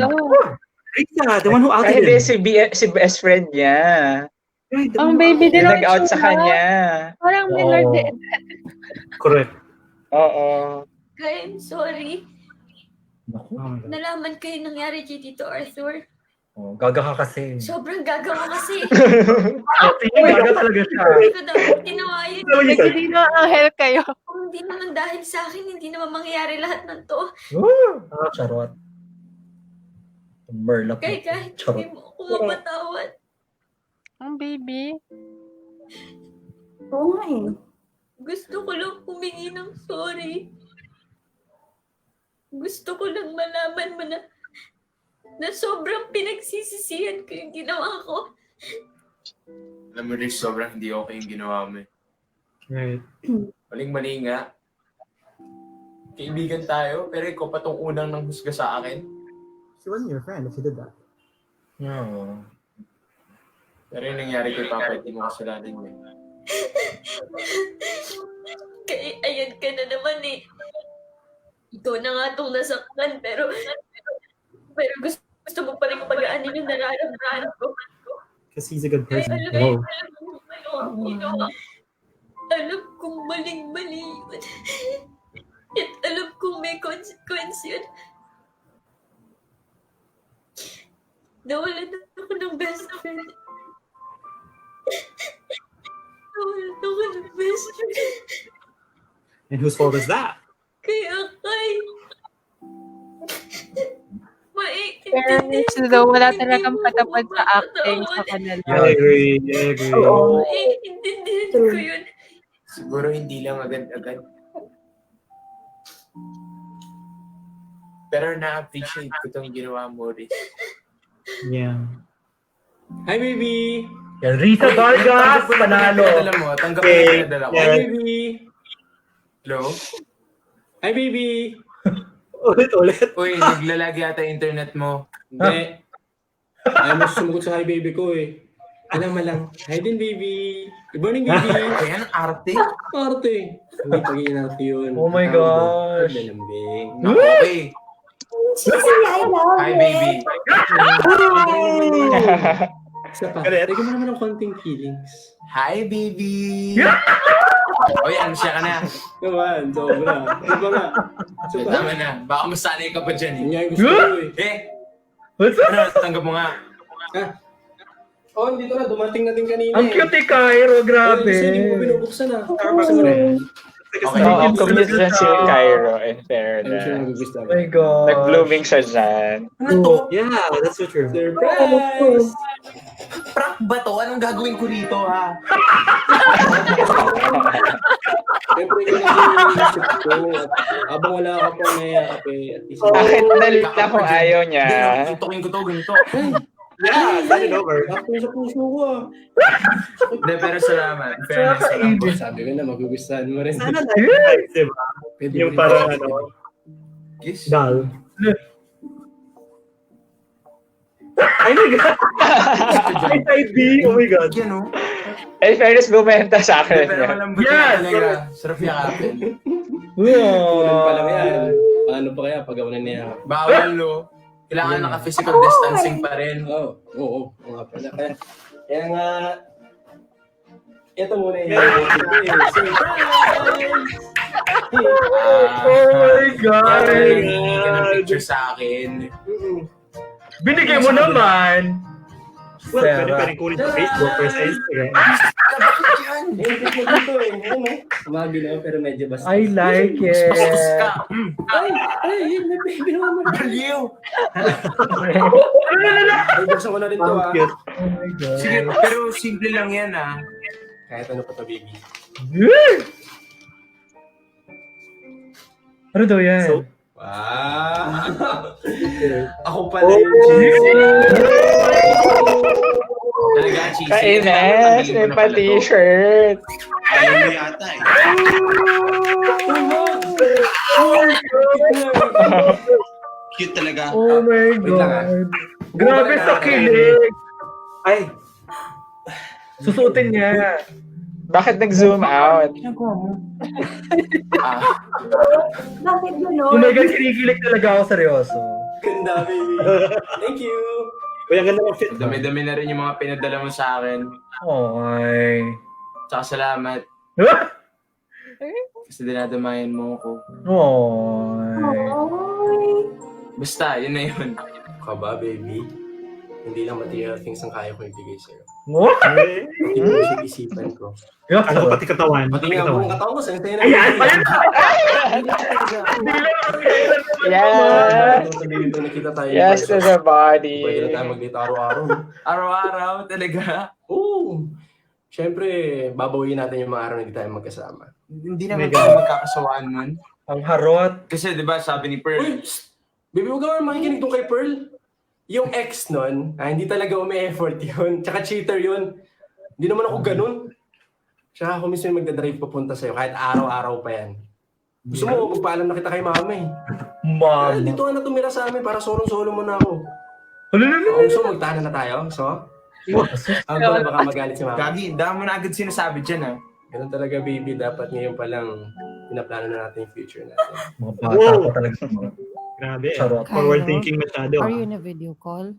Rita, the one who outed
Hindi,
him.
si best friend niya.
Ang baby din
Yung nag-out sa kanya.
Parang minor din.
Correct.
Oo.
Kaya, I'm sorry.
Oh my God.
Nalaman ko yung nangyari kay Tito Arthur.
Oh, gaga ka kasi.
Sobrang gagawa kasi.
Tingin, gaga talaga siya.
Hindi ko dapat ginawa yun.
Hindi na anghel kayo.
Kung hindi naman dahil sa akin, hindi naman mangyayari lahat ng to.
Charot. Merlap.
Kaya kahit
Charot.
hindi mo ako mapatawad.
Ang baby.
Oo nga eh.
Gusto ko lang humingi ng sorry. Gusto ko lang malaman mo na sobrang pinagsisisihan ko yung ginawa ko.
Alam mo rin, sobrang hindi okay yung ginawa mo.
Right.
Maling-mali nga. Kaibigan tayo, pero ikaw pa tong unang nang husga sa akin.
She wasn't your friend if she did that.
No.
Pero yung nangyari kay Papa, hindi mo kasalanan niya.
Kaya ayan ka na naman eh. Ikaw na nga itong nasaktan, pero gusto mo pa rin pag-aanin yung nararamdaman ko.
Because he's a good person.
Alam
Whoa.
alam kong maling-mali yun. At alam kong may consequence yun. Nawalan ako ng best friend. Nawalan ako ng best friend.
And whose fault is that?
Kaya
Pero wala talagang patapad sa acting sa kanila.
I agree.
Oo. Intindihan ko yun.
Siguro hindi lang agad-agad. Pero na-appreciate ko itong ginawa mo, Riz.
Yeah.
Hi, baby!
Yan, Risa Vargas, panalo.
Alam mo, tanggap mo yung pinadala ko.
Hi, baby!
Hello?
Hi, baby!
Ulit.
Uy, naglalag yata internet mo.
Hindi. Ayaw mo sumagot sa hi, baby ko eh. Alam mo lang. Hi din, baby! Good morning, baby!
Ayan, arte.
Arte! Hindi pag-iinarte yun.
Oh my gosh.
Lalambing.
Okay.
I love
Hi,
it.
baby.
Isa pa. Lagyan mo naman ng konting feelings.
Hi, baby. O yan, siya ka na.
Naman, sobra. Diba nga? Isa pa.
Tama na. Baka masanay ka pa dyan
Yun
eh.
nga yung gusto ko eh.
Eh,
What's up?
ano, tanggap mo nga.
Oh, dito na. Dumating na din kanina
Ang cute ni Cairo, grabe.
Hindi mo binubuksan ah.
Oo, commute dyan si Cairo, in fairness.
Oh my God.
Nag-blooming siya dyan.
Ano to?
Yeah, that's so true.
Surprise!
Prank ba to? Anong gagawin ko rito, ha?
Siyempre ko na inisip ko. Habang wala ka pa naiyak eh. At least.
Bakit nalita kung ayaw niya?
Tutukin ko to, ganito.
Yeah, send it over.
Ako sa puso ko ah.
Hindi, pero salamat. Fairness, salamat.
Sabi ko na, magugustuhan mo rin.
Sana like, diba?
Pwede
Yung
rin.
parang ano,
Kiss?
doll. Ay my God! Ay, side B! Oh my God!
Yan, oh.
In fairness, bumenta sa akin.
Pero malambot yan talaga. Sarap yakapin.
Kulang pa lang yan. Paano pa kaya pag ako na niya?
Bawal, no? Kailangan naka-physical distancing pa rin.
Oo, nga pala. Kaya nga, ito muna yung
Oh my God!
Hindi ka ng picture sa akin.
Binigay mo naman!
Well, pwede pa rin kunin sa Facebook or sa Instagram.
Bakit yan?
Sumagi na pero medyo basta.
I like it!
Bastos ka.
Ay, may baby naman.
Baliw.
Ay, buksan ko na rin to
Oh my God.
Sige, pero simple lang yan ah.
Kahit ano pa to, baby.
Ano daw yan?
So,
Wow! Ako pala yung cheesy.
Talaga, cheesy.
Kaines, may pa-t-shirt.
Ayaw mo yata eh. Cute talaga.
Oh my God! Grabe sa kilig!
ay!
Susuotin niya.
Bakit nag-zoom out?
Bakit
Oh
gano'n?
my God, kinikilig talaga ako seryoso.
Ganda, baby. Thank you.
Uy, ang ganda ng fit.
Dami-dami na rin yung mga pinadala mo sa akin.
Okay.
Tsaka salamat. Kasi dinadamayan mo ako.
Okay.
Basta, yun na yun.
Ka ba, baby? Hindi lang material things ang kaya ko ibigay sa'yo.
What?
Hindi mo siya isipan ko.
Ano, pati katawan.
Pati nga buong katawan ko, sa'yo tayo na.
Ayan!
Yes!
Nakita tayo.
Yes to the body.
Pwede na tayo mag-date araw-araw.
Araw-araw, talaga.
Oo. Siyempre, babawiin natin yung mga araw na hindi tayo magkasama.
Hindi naman tayo magkakasawaan nun.
Ang harot.
Kasi di ba sabi ni Pearl,
Uy! Baby, huwag ka makikinig tong kay Pearl. Yung ex nun, hindi talaga umi-effort yun. Tsaka cheater yun. Hindi naman ako ganun. Tsaka ako mismo yung magdadrive papunta sa'yo kahit araw-araw pa yan. Gusto mo, magpaalam na kita kay mama eh.
Mama.
Dito ka na tumira sa amin para solong-solo mo na ako.
Ano?
Gusto mo, magtahanan na tayo? So? Ang pala baka magalit si mama.
Gagi, dami mo na agad sinasabi dyan ah.
Ganun talaga, baby. Dapat ngayon pa lang pinaplano na natin yung future natin.
Mga bata pa talaga.
Grabe.
Charot.
Forward thinking masyado.
Are you in a video call?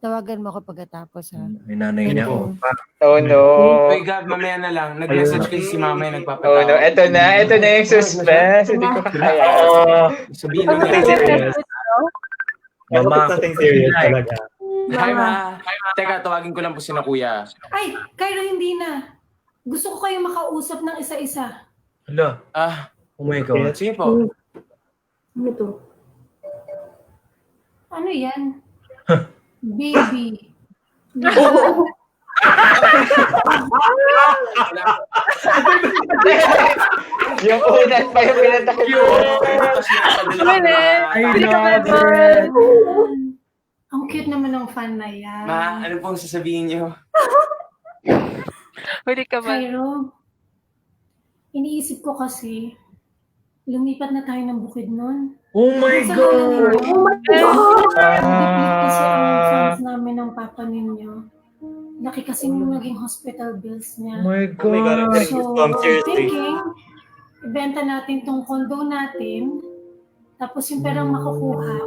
Tawagan mo ako pagkatapos, ha?
May nanay niya.
Oh no.
Uy, Gab, mamaya na lang. Nag-message kasi si mama yung
Oh
nagpapatawa.
no. Ito na yung suspense. Hindi ko kaya.
Sabihin mo
Nothing serious.
Mama.
Nothing serious talaga.
Hi, ma. Teka, tawagin ko lang po si na kuya.
Ay, Cairo, hindi na. Gusto ko kayong makausap ng isa-isa.
Hala. Oh my God.
Sige po.
Ano to?
Ano yan? Baby.
Yung unan pa yung pinatake mo.
I love it.
Ang cute naman ng fan na yan.
Ma, ano pong sasabihin niyo?
Huli ka ba?
Cairo, iniisip ko kasi, lumipat na tayo ng bukid nun.
Oh my God.
Oh my God! Nag-deplete kasi ang funds namin ng papa ninyo. Laki kasi yung naging hospital bills niya.
Oh my
Oh my God, I'm
God.
getting
So,
goosebumps,
I'm
seriously.
thinking, ibenta natin tong condo natin, tapos yung perang makukuha,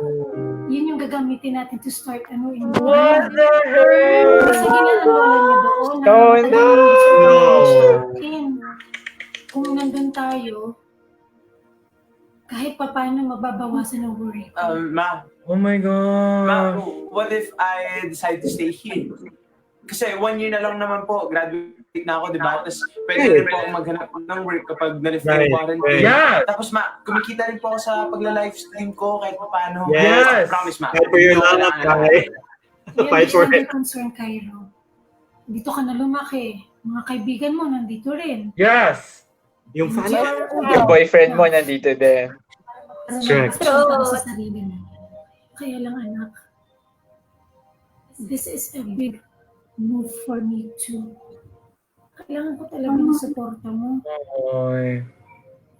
yun yung gagamitin natin to start ano in
What the hell?
Kasi gina ang lola niya doon.
Oh,
no! Kung nandun tayo, kahit pa paano mababawasan ang worry.
Ma,
Oh my
ma,
God.
what if I decide to stay here? Kasi 1 year na lang naman po, graduate na ako, di ba? Tapos pwede rin po akong maghanap ng work kapag na-lift yung quarantine.
Yeah.
Tapos ma, kumikita rin po ako sa pagla-livestream ko kahit pa paano.
Yes.
I promise ma.
Help for your love, guy. Fight for it.
Concern, Cairo. Dito ka na lumaki. Mga kaibigan mo nandito rin.
Yes.
Yung fan.
Yung boyfriend mo nandito din.
Correct.
Sa sarili mo. Kaya lang anak, this is a big move for me too. Kailangan ko talaga ng suporta mo.
Oy.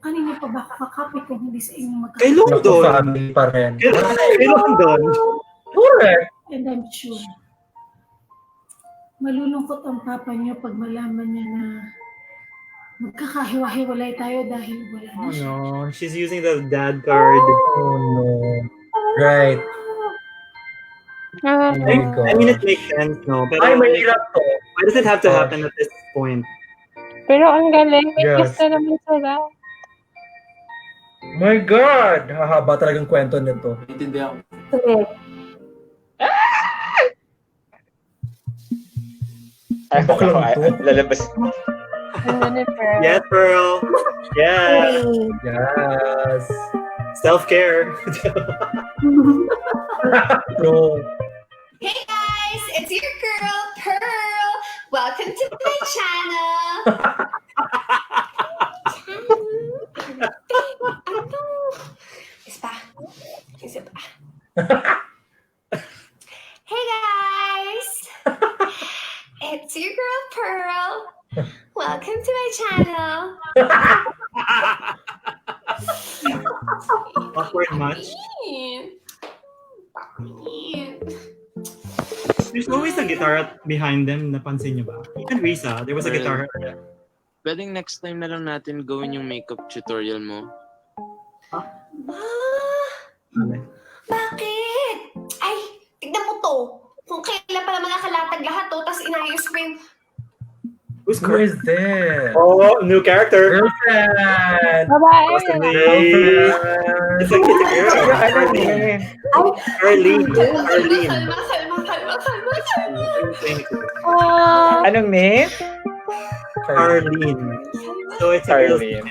kanino pa ba kakapit kung hindi sa inyong magkakapit?
Kay London.
Family pa rin.
Kay London.
Correct.
And I'm sure, malulungkot ang papa niyo pag malaman niya na magkakahiwa-hiwalay tayo dahil wala na
Oh
siya.
no, she's using the dad card.
Oh no. Right. Oh my God.
I mean, it makes sense, no? Pero,
Ay, mahirap to.
why does it have to happen at this point?
Pero ang galing, may
Yes.
kiss na naman sila.
My God! Hahaba talagang kwento nito.
Intindihan ko.
Correct.
Ay,
Baklang to.
lalabas.
Yes, Pearl. Yeah.
Yes.
Self-care.
No.
Hey guys, it's your girl, Pearl. Welcome to my channel. Hey guys, it's your girl, Pearl. Welcome to my channel.
Awkward much? There's always a guitar behind them, napansin niyo ba? Even Risa, there was a guitar.
Pwedeng next time na lang natin gawin yung makeup tutorial mo.
Bakit? Ay, tignan mo to. Kung kailan pa naman nakalatag lahat to, tapos inayos mo yung...
Who is this?
Oh, new character.
Girlfriend.
Babae.
It's a girl. Arlene.
Anong name?
Arlene. So it's
Arlene.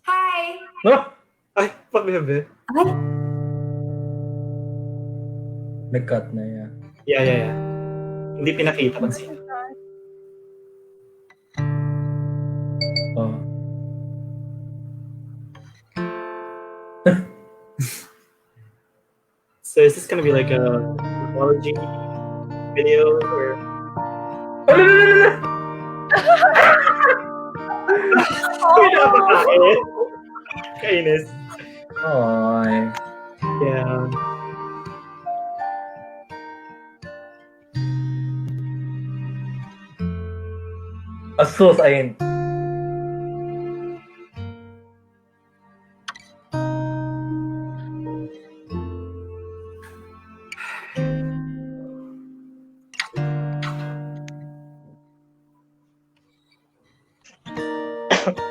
Hi!
Oh,
Ay, pag-bebe.
Ay,
nag-cut na yan.
Yeah. Hindi pinakita kung sino.
Oh.
So is this gonna be like a apology video or?
Oh, no.
Pinapakain. Kainis.
Ay.
Yeah.
Asus, ayun.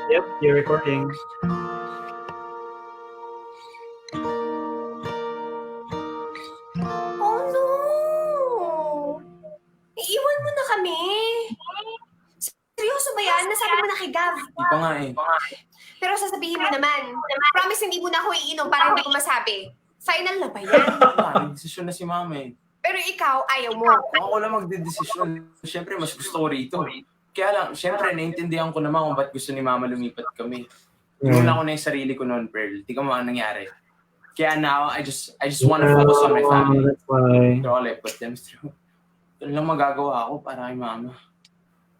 Yep, you're recording.
Oh no! Iiwan mo na kami. Seryoso ba yan? Nasabi mo na kay Gav.
Di pa nga eh.
Pero sasabihin mo naman, promise hindi mo na ako iinom para hindi ko masabi. Final na ba yan?
Nag-desisyon na si mama eh.
Pero ikaw, ayaw mo.
Kung ako lang magdedesisyon, syempre mas gusto ko rito. Kaya lang, syempre naintindihan ko naman kung ba't gusto ni mama lumipat kami. Tinula ko na yung sarili ko noon, Pearl. Tingnan mo ang nangyari. Kaya now, I just wanna focus on my family.
That's why.
That's all I put them through. Ito lang magagawa ako para kay mama.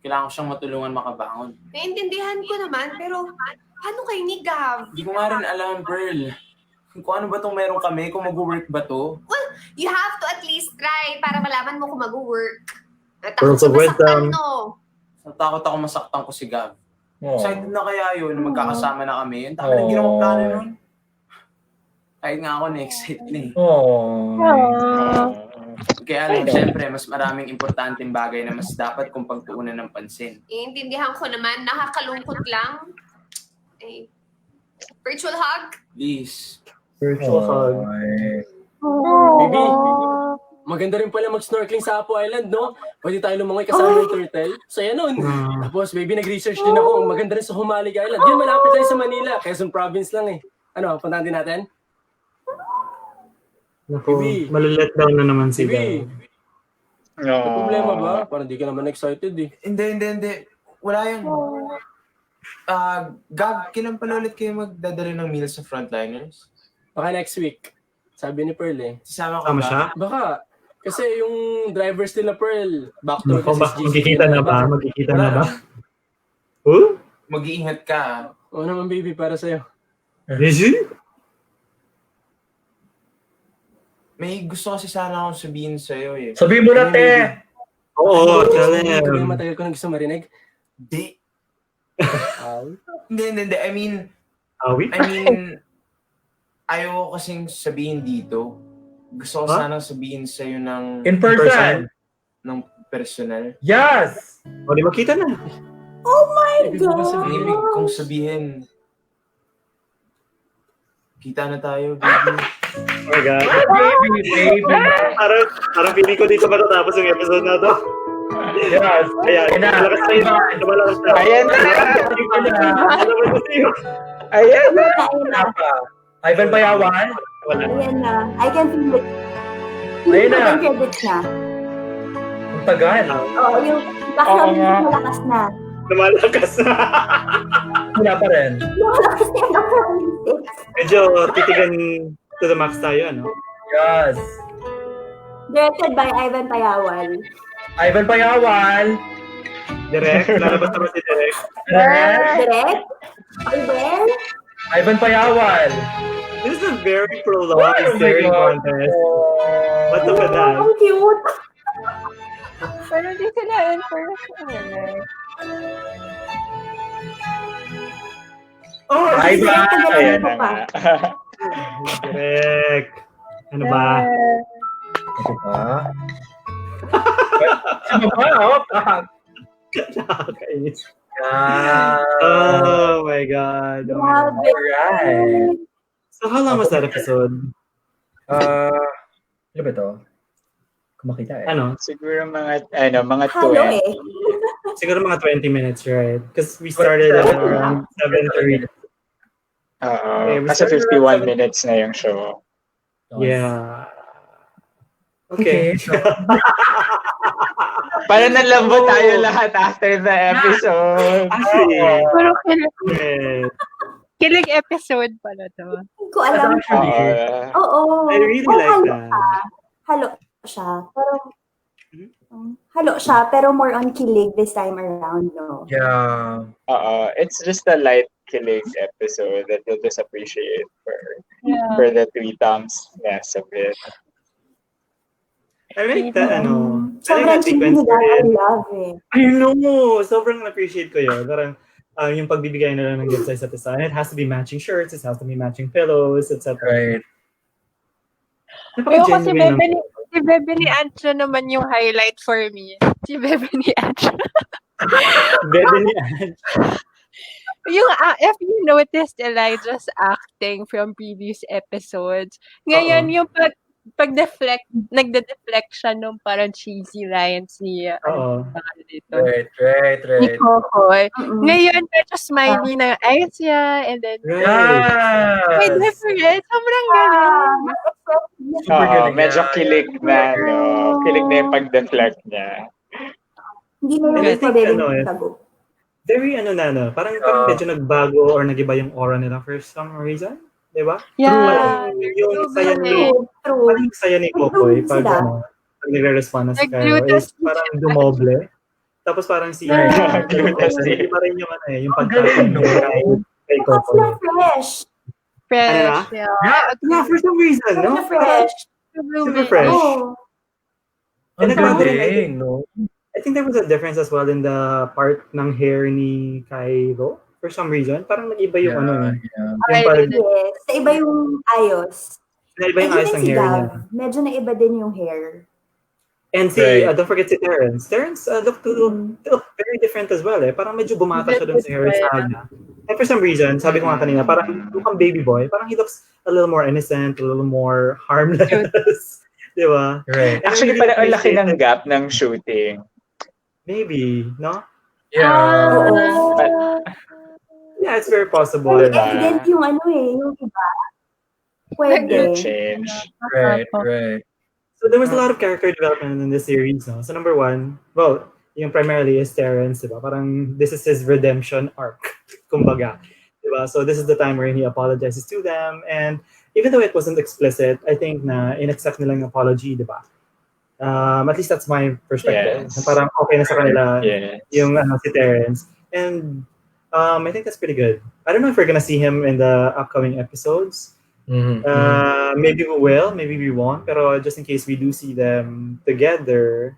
Kailangan ko siyang matulungan makabangon.
Naintindihan ko naman, pero paano kay ni Gav?
Hindi ko nga rin alam, Pearl. Kung ano ba itong meron kami, kung mag-work ba to?
Well, you have to at least try para malaman mo kung mag-work.
Pearls of wisdom.
Natakot ako masaktan ko si Gav.
Oh.
Excited na kaya yun, na magkakasama na kami. Ang dami ng ginawang plano nun. Kahit nga ako na-excite na eh. Kaya lang, syempre, mas maraming importanteng bagay na mas dapat kong pagtuunan ng pansin.
Iintindihan ko naman, nakakalungkot lang. Eh, virtual hug?
Please.
Virtual hug.
Baby, maganda rin pala mag-snorkeling sa Apo Island, no? Pwede tayo lumangoy kasama ng turtle. Saya nun. Tapos, baby, nag-research din ako. Maganda rin sa Humalig Island. Yan, malapit tayo sa Manila. Quezon Province lang eh. Ano, puntahan din natin?
Naku,
Bibi.
malilet down na naman si
Baby,
Gav.
may problema ba? Parang di ka naman excited eh.
Hindi. Wala yan. Gab, kailan pala ulit kayo magdadala ng meals sa frontliners?
Baka next week. Sabi ni Pearl eh.
Sasama ka
Tama
ba?
siya?
Baka. Kasi yung drivers nila Pearl, back to
Naku,
SSGC
magkikita na ba?
Bakit?
Magkikita
Wala
na ba? Huh?
Mag-iingat ka.
Oo naman, baby, para sa'yo.
Really?
May gusto kasi sana akong sabihin sa'yo eh.
Sabihin mo na, te!
Oo, tell
Hindi ko
him.
matagal ko nang gusto marinig.
Di. Hindi. I mean, ayaw ko kasing sabihin dito. Gusto ko sanang sabihin sa'yo ng...
In person?
Ng personal.
Yes!
O, di makita na.
Oh my God!
Ang ibig kong sabihin, kita na tayo, baby.
Oh my God.
Baby.
Parang feeling ko dito matatapos yung episode na to.
Yes.
Ayan. Malakas na yun. Malakas na.
Ayan na.
Ayan na.
Ivan Payawan?
Ayan na. I can feel it.
Ayan na.
Yung credits na.
Ang tagal.
Oo, yung background music malakas na.
Lumalakas na.
Wala pa rin.
Malakas na yung background music.
Medyo titigan to the max tayo, ano?
Yes.
Directed by Ivan Payawal.
Ivan Payawal.
Direct? Lalabas naman si Direct.
Direct? Ivan?
Ivan Payawal.
This is a very prolonged staring contest. What's up with that?
Ang cute.
Pero di sila in person.
Oh,
Ivan!
Ayan na nga.
Direct. Ano ba?
Ano ba? Ano ba?
Nakakainis.
Yeah.
Oh my God. Oh my God.
Alright.
So how long was that episode?
Ano ba ito? Kumakita eh.
Ano?
Siguro mga 20.
Siguro mga 20 minutes, right? Because we started at around 7:30.
Kasi 51 minutes na yung show.
Yeah. Okay.
Para nalambot tayo lahat after the episode.
Actually,
Puro kilig episode pala to.
Hindi ko alam. Oo.
I really like that.
Halo siya. Pero more on kilig this time around, no?
Yeah.
It's just a light kilig episode that you'll just appreciate for the tweetumsness of it.
I like that, I like
Sobrang
that sequence.
I love it.
I know! Sobrang appreciate ko yun. Parang yung pagbibigay na lang ng gifts sa isa't isa. And it has to be matching shirts, it has to be matching pillows, etc.
Right.
Pero kasi si Bebe ni Ancho naman yung highlight for me. Si Bebe ni Ancho.
Bebe ni Ancho.
Yung, if you noticed Elijah's acting from previous episodes, ngayon yung nagde-deflect siya nung parang cheesy lines ni
Right.
ni Kokoy. Ngayon, medyo smiley na yung eyes niya, and then may different. Sobrang galing.
Medyo kilig na, no? Kilig na yung pag-deflect niya.
Hindi na lang pwedeng tago.
Very parang medyo nagbago or nagiba yung aura nila for some reason. Diba?
Yeah.
Yung saya ni Kokoy pag nagre-respond na si Cairo is parang dumoble. Tapos parang si hindi pa rin yung pagkakin kay Kokoy.
Fresh.
Yeah, for some reason, no? Super fresh.
Ang galing, no?
I think there was a difference as well in the part ng hair ni Cairo. For some reason, parang nag-iba yung
Yes, iba yung ayos.
Naiba yung ayos ng hair niya.
Medyo naiba din yung hair.
And don't forget si Terrence. Terrence looked very different as well eh. Parang medyo bumata siya dun sa hairstyle niya. And for some reason, sabi ko nga kanina, parang mukhang baby boy, parang he looks a little more innocent, a little more harmless. Di ba?
Right.
Actually, parang ang laki ng gap ng shooting.
Maybe, no?
Yeah.
Yeah, it's very possible.
Evident yung yung iba. Pwede.
Change.
Right.
So there was a lot of character development in this series, no? So number one, yung primarily is Terrence, diba? Parang this is his redemption arc, kumbaga. Diba? So this is the time where he apologizes to them, and even though it wasn't explicit, I think na in-accept nila yung apology, diba? At least that's my perspective.
Yes.
Parang okay na sa kanila yung si Terrence. And I think that's pretty good. I don't know if we're gonna see him in the upcoming episodes. Maybe we will, maybe we won't. Pero just in case we do see them together,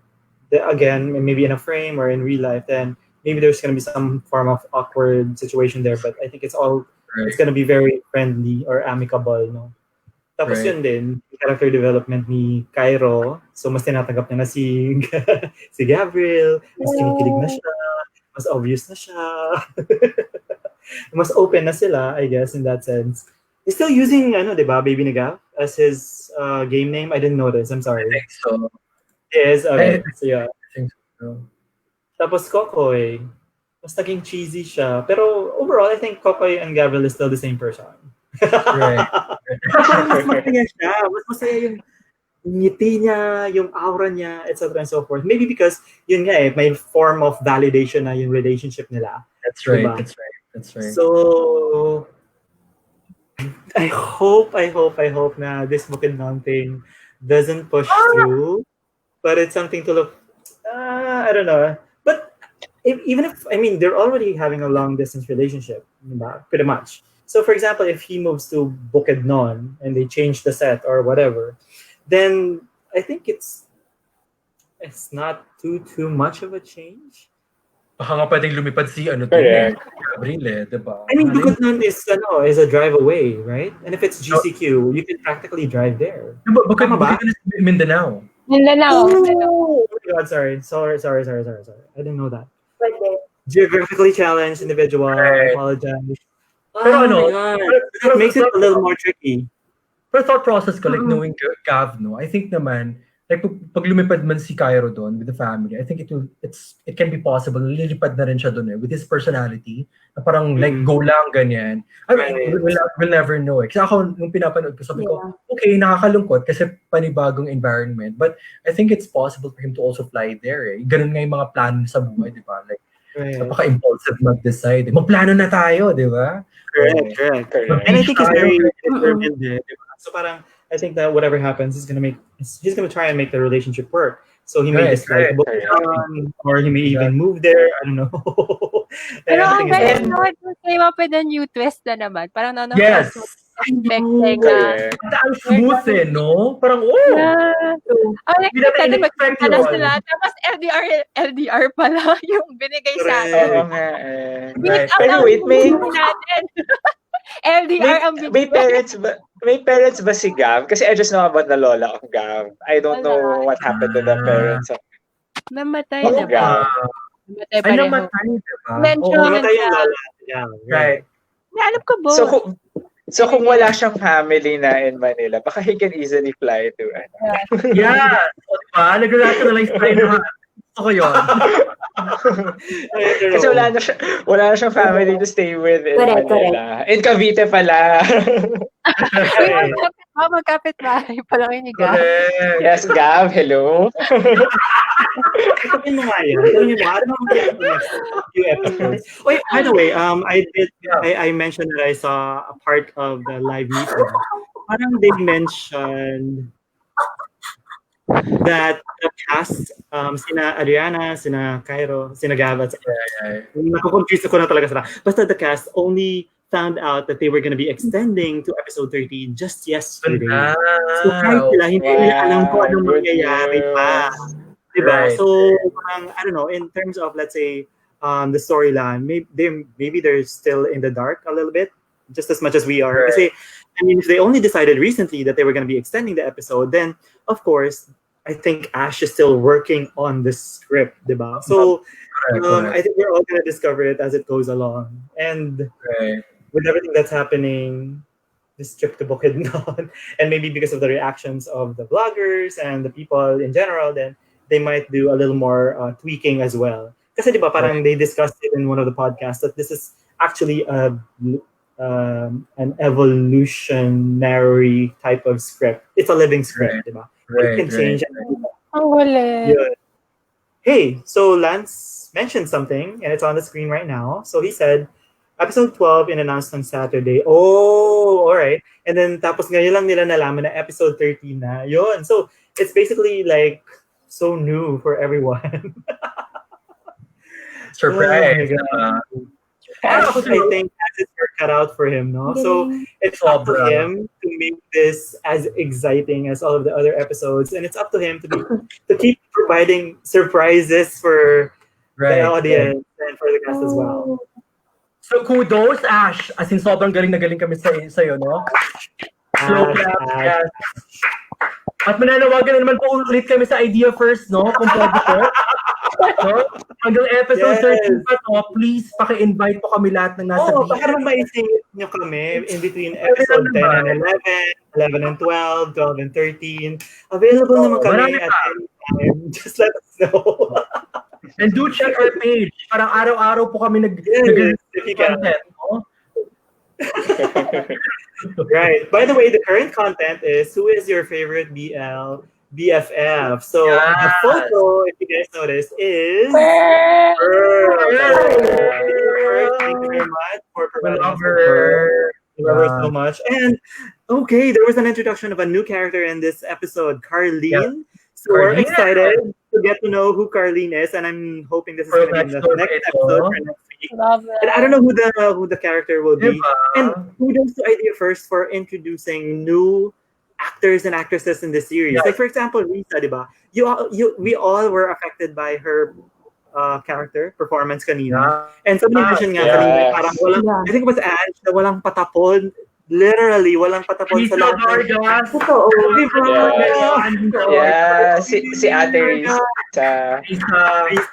again, maybe in a frame or in real life, then maybe there's gonna be some form of awkward situation there. But I think it's gonna be very friendly or amicable, no? Tapos yun din, character development ni Cairo. So mas tinatanggap niya na si si Gabriel, mas kinikilig na siya, mas obvious na siya. Mas open na sila, I guess, in that sense. He's still using, di ba, Baby Nagav as his game name? I didn't notice. I'm sorry.
I think so.
Yes, okay. So yeah.
I think so.
Tapos Kokoy, mas naging cheesy siya. Pero overall, I think Kokoy and Gabriel is still the same person.
Right.
Mas masaya siya. Mas masaya yung ngiti niya, yung aura niya, etc. and so forth. Maybe because, yun nga may form of validation na yung relationship nila.
That's right,
diba?
That's right.
So, I hope na this Bukidnon thing doesn't push through. But it's something to look, I don't know. But even if, they're already having a long distance relationship, diba? Pretty much. So for example, if he moves to Bukidnon and they change the set or whatever, then I think it's not too much of a change.
Baka nga pwedeng lumipad si Gabriel, diba?
Bukidnon is a drive away, right? And if it's GCQ, you can practically drive there.
Bukidnon is Mindanao.
Oh my God, sorry. I didn't know that. Geographically challenged individual. I apologize.
Pero
my God. It makes it a little more tricky.
Pero thought process ko, like knowing Gav, no, I think naman, like pag lumipad man si Cairo doon with the family, I think it can be possible. Lilipad na rin siya doon with his personality. Na parang like go lang ganyan. We'll never know. Kasi ako nung pinapanood ko, sabi ko, okay, nakakalungkot kasi panibagong environment. But I think it's possible for him to also fly there. Ganun nga yung mga plano sa buhay, di ba? Like napaka-impulsive mag-decide. Magplano na tayo, di ba?
Correct. And I think he's very determined, di ba? So parang I think that whatever happens, he's gonna try and make the relationship work. So he may decide to book or he may even move there. I don't know.
Pero ang galing naman kung came up with a new twist na naman. Parang
yes.
Expecting na.
Ang smooth no? Parang
unexpected na sila. Tapos LDR pala yung binigay sa akin.
Pero wait,
LDR ang
may parents ba si Gav? Kasi I just know about the lola of Gav. I don't know what happened to the parents of
Namatay na
Gav.
Namatay pareho.
Namatay, diba?
Namatay yung lola. Yeah,
right.
Alam ko both.
So kung wala siyang family na in Manila, baka he can easily fly to
Yeah. So, diba? Nag-relax na lang tayo naman. Gusto ko yun.
Kasi wala na siyang family to stay with in Manila. In Cavite pala.
Magkapit bahay pala kayo ni Gav.
Yes, Gav. Hello.
Sabihin mo nga yan. Tanungin mo, ano mga few episodes? Wait, by the way, I mentioned that I saw a part of the live meeting. Parang they mentioned that the cast, sina Adriana, sina Cairo, sina Gav, nakukonfuse ko na talaga sila. Basta the cast only found out that they were going to be extending to episode 13 just yesterday. So kahit sila, hindi nila alam kung anong mangyayari pa. Diba? So, I don't know, in terms of, let's say, the storyline, maybe they're still in the dark a little bit, just as much as we are. Kasi, if they only decided recently that they were going to be extending the episode, then, of course, I think Ash is still working on the script, diba? So, I think we're all going to discover it as it goes along. And with everything that's happening, this trip to Bukidnon, and maybe because of the reactions of the bloggers and the people in general, then they might do a little more tweaking as well. Kasi diba, parang they discussed it in one of the podcasts that this is actually an evolutionary type of script. It's a living script, diba? It can change. Hey, so Lance mentioned something, and it's on the screen right now. So he said, episode 12 in announced on Saturday. Oh, all right. And then tapos ngayon lang nila nalaman na episode 13 na. Yun. So it's basically like so new for everyone.
Surprise.
Ash, I think, has his work cut out for him, no? So it's up to him to make this as exciting as all of the other episodes, and it's up to him to keep providing surprises for the audience and for the cast as well.
So kudos, Ash. As in, sobrang galing na galing kami sa'yo, no? Slow clap, yes. At mananawagan na naman po ulit kami sa Idea First, no? Kung pwede po. No? Hanggang episode 13 pa to, please paki-invite po kami lahat ng nasa
baka naman maisingit nyo kami in between episode 10 and 11, 11 and 12, 12 and 13. Available naman kami at any time. Just let us know.
And do check our page. Parang araw-araw po kami nag-content. No?
Right. By the way, the current content is who is your favorite BFF. So the photo, if you guys notice, is Pearl. Thank you very much for providing us with her. We love her so much. And okay, there was an introduction of a new character in this episode, Carlene. So we're excited to get to know who Carlene is, and I'm hoping this is going to be in the next episode for next week. And I don't know who the character will be. And kudos to Idea First for introducing new actors and actresses in this series. Like for example, Risa, diba? We all were affected by her character performance kanina. And somebody mentioned nga kanina, parang walang, I think it was Ange, na walang patapon. Literally, walang patapon sa lahat.
Yeah, si Ate Risa.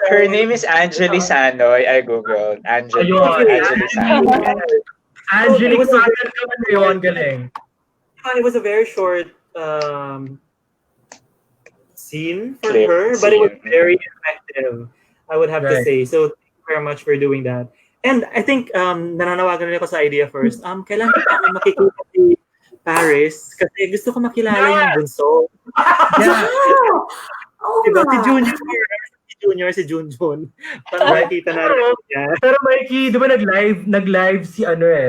Her name is Angeli Sanoy. I googled. Angeli Sanoy.
Angeli Sanoy, galing.
It was a very short scene for her, but it was very effective, I would have to say. So thank you very much for doing that. And I think nananawagan rin ako sa Idea First. Kailangan namin makikita si Paris kasi gusto ko makilala yung bunso. Diba? Si Junjun. Para makikita natin yan.
Pero Mikey, di ba nag-live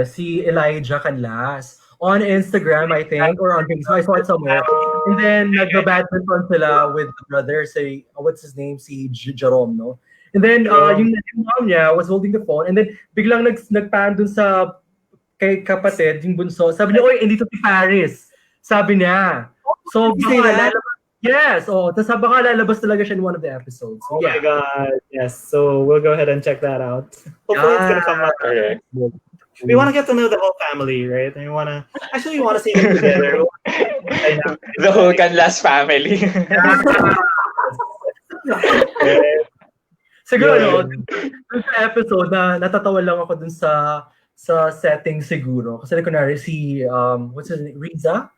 si Elijah Canlas on Instagram, I think, or on Facebook. I saw it somewhere. And then nag-badminton sila with the brother, what's his name? Si Jerome, no? And then yung mom niya was holding the phone, and then biglang nagpan dun sa kay kapatid, yung bunso. Sabi niya, oy, andito si Paris. Sabi niya. So, tapos baka lalabas talaga siya in one of the episodes. So,
my God. Yes. So, we'll go ahead and check that out. Hopefully it's gonna come out. We want to get to know the whole family, right? And we want to see them together.
The whole Canlas family.
Siguro, dun sa episode na natatawa lang ako dun sa setting siguro. Kasi kunwari si, what's his name? Riza?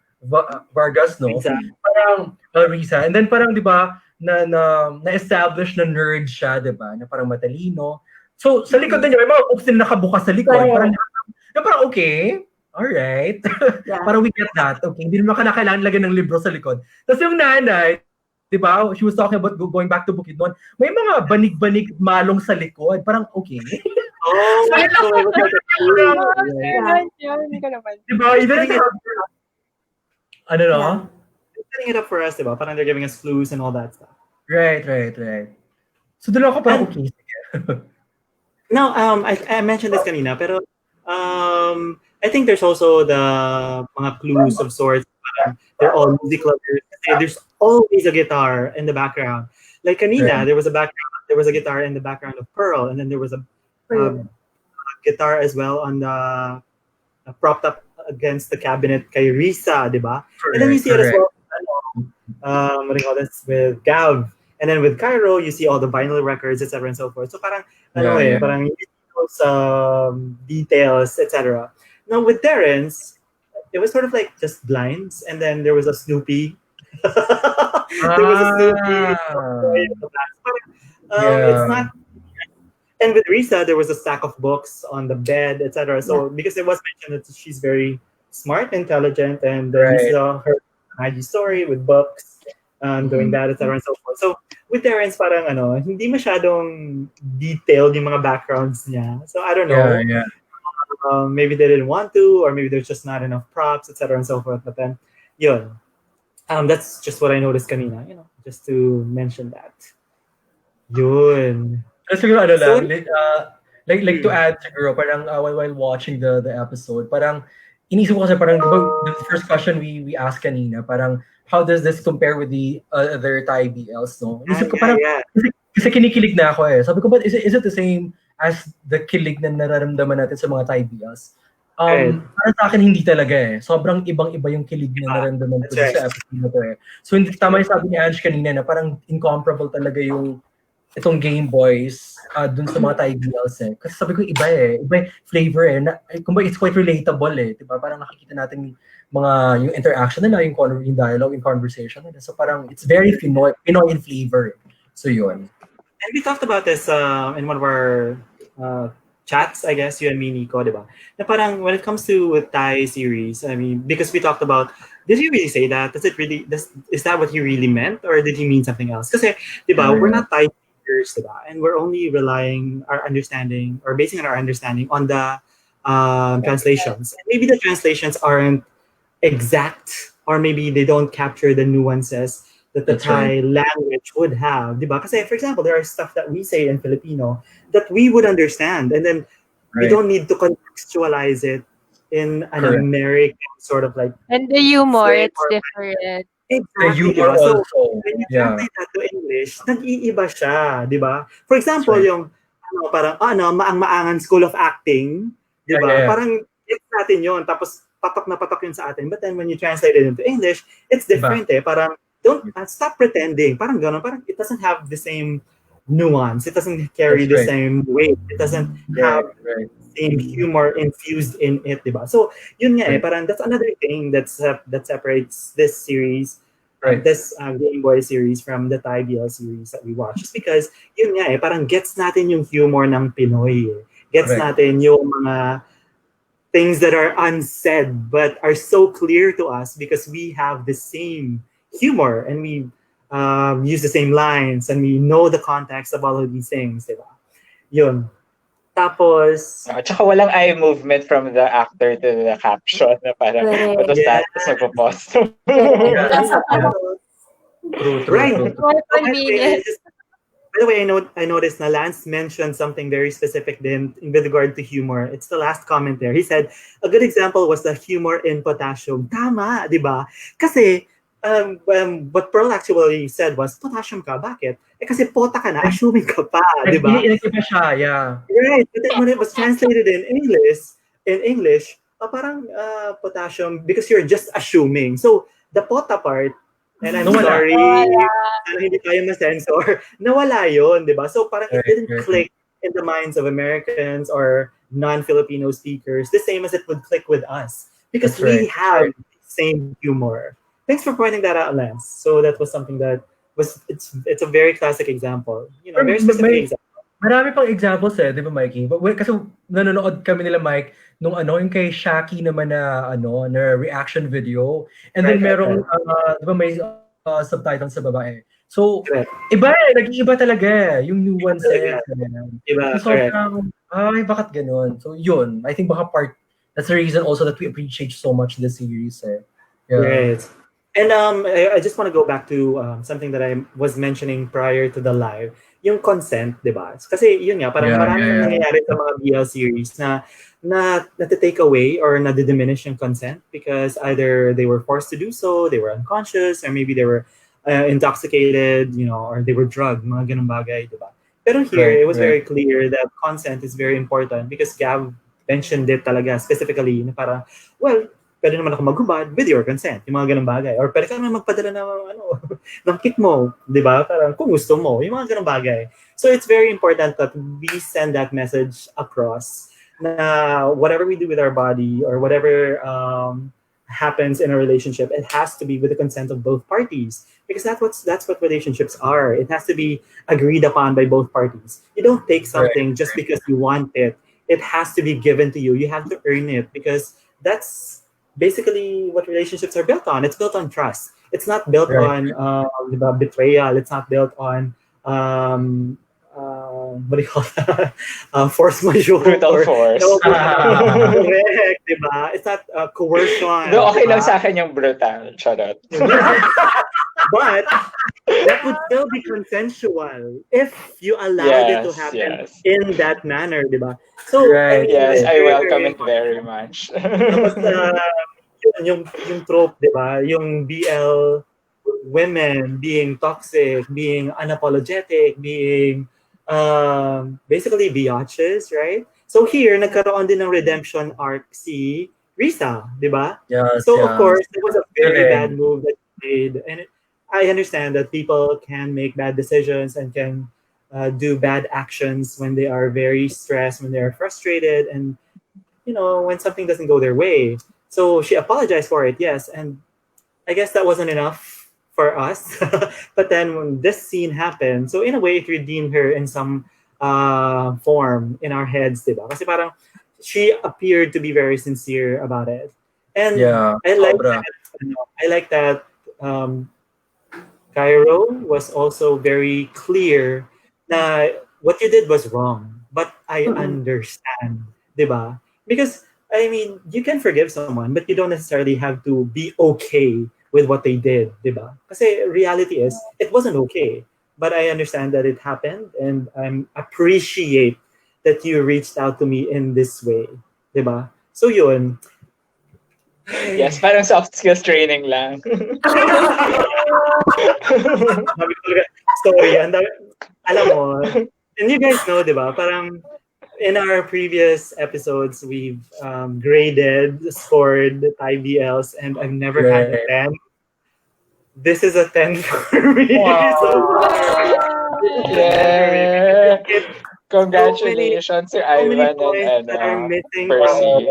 Vargas, no?
Riza.
Parang, Riza. And then parang, di ba, na-establish na nerd siya, di ba? Na parang matalino. So, sa likod na niya, may mga books na nakabukas sa likod. Parang okay. Alright. Parang we get that. Okay. Hindi naman kailangan lagyan ng libro sa likod. Tapos yung nanay, diba? She was talking about going back to Bukidnon. May mga banig-banig malong sa likod. Parang okay. Diba? Ano no?
They're setting it up for us, diba? Parang they're giving us clues and all that stuff.
Right. So doon ako parang okay.
No, I mentioned this kanina, pero I think there's also the mga clues of sorts. They're all music lovers. There's always a guitar in the background. Like kanina, there was a guitar in the background of Pearl, and then there was a guitar as well on the propped up against the cabinet kay Risa, diba? And then you see it as well. What do you call this with Gav, and then with Cairo, you see all the vinyl records, etc. and so forth. So parang parang those details, etc. Now with Terrence, it was sort of like just blinds, and then there was a Snoopy. It's not. And with Risa, there was a stack of books on the bed, etc. So because it was mentioned that she's very smart, intelligent, and Risa, her IG story with books, doing that, etc. and so forth. So with Terrence, parang hindi masyadong detailed yung mga backgrounds niya. So I don't know. Maybe they didn't want to, or maybe there's just not enough props, etc. and so forth. But then, yun. That's just what I noticed kanina, just to mention that. Yun.
Siguro like to add siguro, parang while watching the episode, parang inisip ko kasi parang diba, the first question we asked kanina, parang how does this compare with the other Thai BLs, no? Inisip ko parang kasi kinikilig na ako eh. Sabi ko, but is it the same as the kilig na nararamdaman natin sa mga Thai BLs? Para sa akin, hindi talaga eh. Sobrang ibang-iba yung kilig na nararamdaman ko sa episode na to eh. So, hindi tama yung sabi ni Ange kanina na parang incomparable talaga yung itong Gameboys dun sa mga Thai BLs eh. Kasi sabi ko, iba eh. Iba yung flavor eh. Kumbaga, it's quite relatable eh. Diba? Parang nakikita natin yung interaction nila, yung dialogue, yung conversation nila. So parang, it's very Pinoy in flavor. So yun.
And we talked about this in one of our chats, I guess, you and me, Nico, diba? Na parang when it comes to Thai series, I mean, because we talked about, did he really say that? Is that what he really meant? Or did he mean something else? Kasi, diba, we're not Thai speakers, diba? And we're only relying our understanding, or basing our understanding on the translations. And maybe the translations aren't exact, or maybe they don't capture the nuances that the Thai language would have, diba? Kasi, for example, there are stuff that we say in Filipino that we would understand, and then we don't need to contextualize it in an American sort of like...
And the humor, it's different.
Exactly,
the humor
diba? So,
also.
when you translate that to English, nag-iiba siya, diba? For example, yung, parang, maang-maangan School of Acting, diba? Parang, it's natin yun, tapos patok na patok yun sa atin. But then when you translate it into English, it's different eh. Parang, don't stop pretending. Parang gano'n. Parang it doesn't have the same nuance. It doesn't carry the same weight. It doesn't have the same humor infused in it, diba? So, yun nga eh. Parang that's another thing that separates this series, this Gameboy series from the Thai BL series that we watch. Just because, yun nga eh. Parang gets natin yung humor ng Pinoy eh. Gets natin yung mga things that are unsaid but are so clear to us because we have the same humor and we use the same lines and we know the context of all of these things, diba? Yun. Tapos...
tsaka walang eye movement from the actor to the caption na parang, what was that? Tapos nagpo-pause.
Right. By the way, I noticed na Lance mentioned something very specific then with regard to humor. It's the last comment there. He said, a good example was the humor in Potassium. Tama, di ba? Kasi, what Pearl actually said was, potassium ka, bakit? Kasi pota ka na, assuming ka pa, di ba?
Iba siya, yeah.
Right, but then when it was translated in English, parang potassium, because you're just assuming. So, the pota part, and I'm sorry, hindi tayo ma-censor, nawala yun, di ba? So parang it didn't click in the minds of Americans or non-Filipino speakers the same as it would click with us. Because we have the same humor. Thanks for pointing that out, Lance. So that was something that was, it's a very classic example. You know, very specific example.
Marami pang examples eh, di ba Mikey? Kasi nanonood kami nila Mike nung yung kay Shaki naman na reaction video. And then merong di ba may subtitle sa babae. So iba nag-iiba talaga yung nuances.
Iba,
so, bakit ganun? So yun, I think that's the reason also that we appreciate so much this series eh. Yeah.
Right. And I just want to go back to something that I was mentioning prior to the live, yung consent, di ba? Kasi yun nga, parang maraming nangyayari sa mga BL series na take away or na-diminish yung consent because either they were forced to do so, they were unconscious, or maybe they were intoxicated, or they were drugged, mga ganung bagay, di ba? Pero here, it was very clear that consent is very important because Gav mentioned it talaga specifically na parang, well, pwede naman ako maghubad with your consent, yung mga ganung bagay. Or pwede ka naman magpadala ng kick mo, di ba? Parang kung gusto mo, yung mga ganung bagay. So it's very important that we send that message across na whatever we do with our body or whatever happens in a relationship, it has to be with the consent of both parties. Because that's what relationships are. It has to be agreed upon by both parties. You don't take something just because you want it. It has to be given to you. You have to earn it because that's basically what relationships are built on. It's built on trust. It's not built on betrayal. It's not built on what do you call that? Force majeure.
Brutal force.
Correct, diba? It's not coercion.
No, okay lang sa akin yung brutal. Charot.
But that would still be consensual if you allowed it to happen in that manner, di ba? So, I mean,
yes, I
very,
welcome
very
it very much.
tapos, yung trope, di ba? Yung BL women being toxic, being unapologetic, being basically biatches, right? So here, nagkaroon din ng redemption arc si Risa, di ba?
Yes,
So of
yes.
course, it was a very
Correct.
bad move that she made. And I understand that people can make bad decisions and can do bad actions when they are very stressed, when they're frustrated, and when something doesn't go their way. So she apologized for it, yes, and I guess that wasn't enough for us. But then when this scene happened, so in a way, it redeemed her in some form in our heads, diba? Kasi parang she appeared to be very sincere about it. And
Yeah,
I like
sobra.
that Cairo was also very clear na what you did was wrong, but I understand, diba? Because I mean, you can forgive someone, but you don't necessarily have to be okay with what they did, diba? Kasi reality is, it wasn't okay, but I understand that it happened, and I appreciate that you reached out to me in this way, diba? So yun.
Yes, parang soft skills training lang.
Story. Alam mo, and you guys know, di ba? Parang in our previous episodes, we've graded, scored IBLs, and I've never had a 10. This is a 10 for me.
Yeah. Congratulations to Ivan and
that are missing
Percy.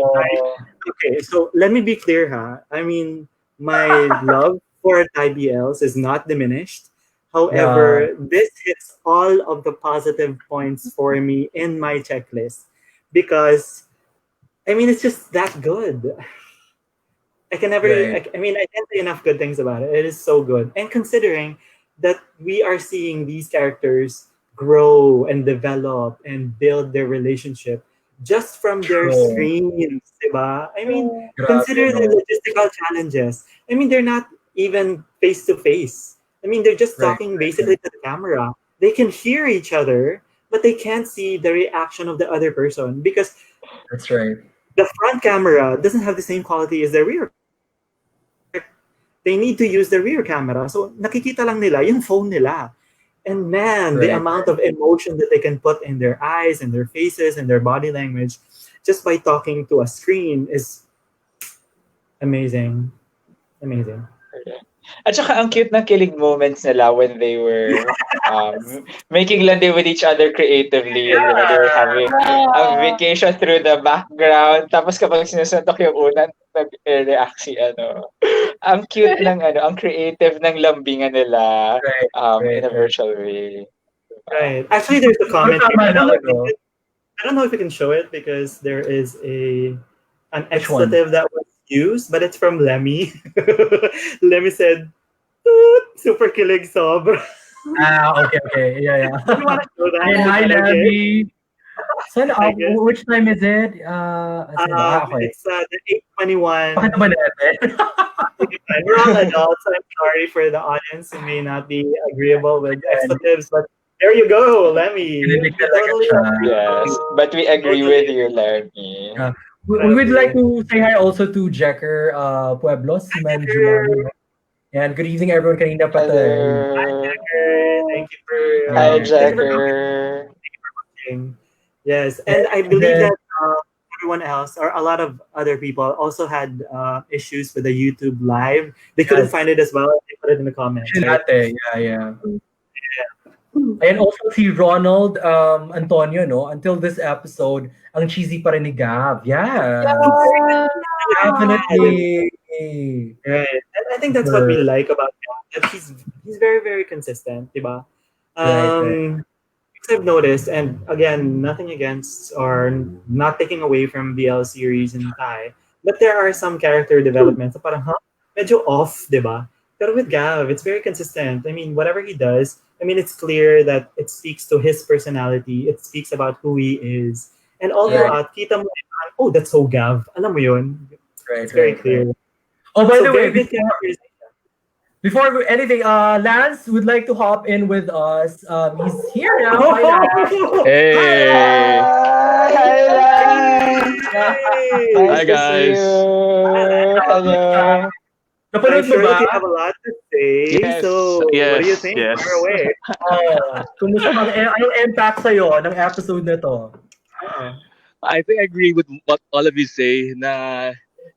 Okay, so let me be clear, ha. I mean, my love for IBLs is not diminished. However, this hits all of the positive points for me in my checklist because, I mean, it's just that good. I can never, I can't say enough good things about it. It is so good. And considering that we are seeing these characters grow and develop and build their relationship just from their screens, diba? I mean, consider the logistical challenges. I mean, they're not even face to face. I mean, they're just talking basically to the camera. They can hear each other, but they can't see the reaction of the other person because
that's right.
The front camera doesn't have the same quality as the rear. They need to use the rear camera. So nakikita lang nila yung phone nila. And man, the amount of emotion that they can put in their eyes and their faces and their body language just by talking to a screen is amazing. Amazing.
At saka ang cute ng kilig moments nila when they were making landi with each other creatively. They were having a vacation through the background. Tapos kapag sinusuntok yung una, nag-react si ang cute ng ang creative ng lambingan nila in a virtual way.
Right. Actually, there's a comment. I don't know if we can show it because there is an expletive that was used, but it's from Lemmy. Lemmy said, super kilig sobra.
Okay. Yeah.
You want to show that?
Hi, Lemmy. So, which time is it?
It's the 8:21.
Bakit ba natin?
We're all adults. I'm sorry for the audience who may not be agreeable with expletives, but there you go, Lemmy.
Yes, but we agree with you, Lemmy.
We would like to say hi also to Jecker Pueblos, si Ma'am Jumami. And good evening, everyone. Kanina pa
Hi, Jecker. Thank you for
Hi, Jecker.
Yes, and I believe that everyone else or a lot of other people also had issues with the YouTube live. They couldn't find it as well. They put it in the comments. Right?
Yeah. And also si Ronald Antonio, no? Until this episode, ang cheesy pa rin ni Gav. Yeah. Definitely.
Right. And I think that's what we like about Gav. That he's very, very consistent, diba?
Right.
I've noticed, and again, nothing against or not taking away from BL series in Thai, but there are some character developments. Parang, medyo off, diba? Pero with Gav, it's very consistent. I mean, whatever he does, I mean, it's clear that it speaks to his personality. It speaks about who he is. And all throughout, kita mo, oh, that's so Gav. Alam mo yun?
Right,
it's very clear.
Oh, by the way, Before anything, Lance would like to hop in with us. He's here now. Hi, Lance.
Hey.
Hi, Lance.
Hi, guys.
Hello.
I'm sure that you have a lot to say.
Yes,
So, what do you
yes,
think?
yes.
Fire away.
Kumusta anong impact sa'yo ng episode na to?
I think I agree with what all of you say na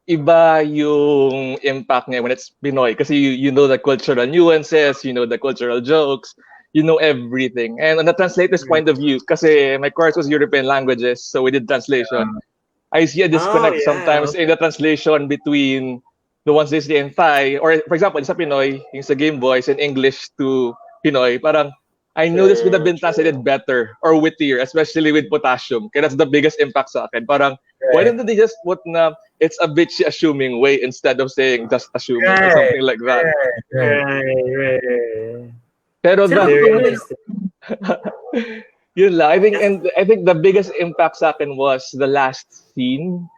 iba yung impact niya when it's Pinoy kasi you know the cultural nuances, you know the cultural jokes, you know everything. And on the translator's point of view, kasi my course was European languages, so we did translation. I see a disconnect sometimes in the translation between the ones they say in Thai, or for example, sa Pinoy, yung sa Gameboys in English to Pinoy, parang I know this would have been translated better or wittier, especially with potassium. Kaya that's the biggest impact sa akin. Parang, why didn't they just put na it's a bitchy assuming way instead of saying just assuming or something like that?
Right.
Pero
Very
yun lang. I think the biggest impact sa akin was the last scene,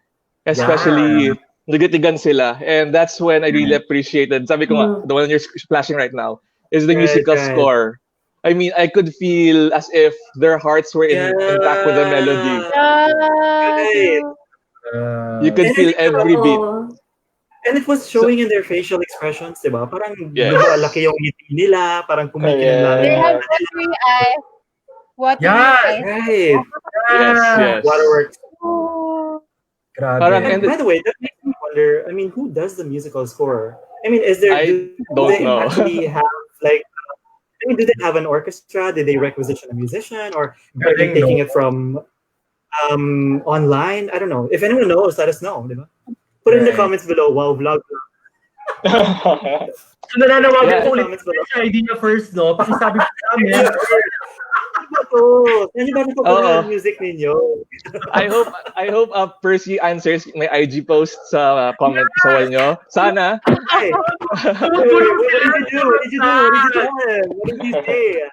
especially nagitigan sila, and that's when I really appreciated. Sabi ko nga, the one you're flashing right now is the musical score. I mean, I could feel as if their hearts were intact with the melody. You could feel every beat.
And it was showing in their facial expressions, diba? Parang laki yung ngiti nila, parang kumikilalang.
They have watery eyes. Watery eyes.
Right.
Yes.
Waterworks.
Parang,
and by the way, that makes me wonder, I mean, who does the musical score? I mean, is there, do they
know.
actually have, like, I mean, do they have an orchestra? Did they requisition a musician? Or are they taking it from online? I don't know. If anyone knows, let us know. Diba? Put it in the comments below. Wow, vlog.
So nananawagan ko ulit sa idea first, no? Pakisabi ko namin.
Ano ba na music ninyo?
I hope Percy answers my IG post sa comment sa wall nyo. Sana.
Hey. What did you do? What did you say?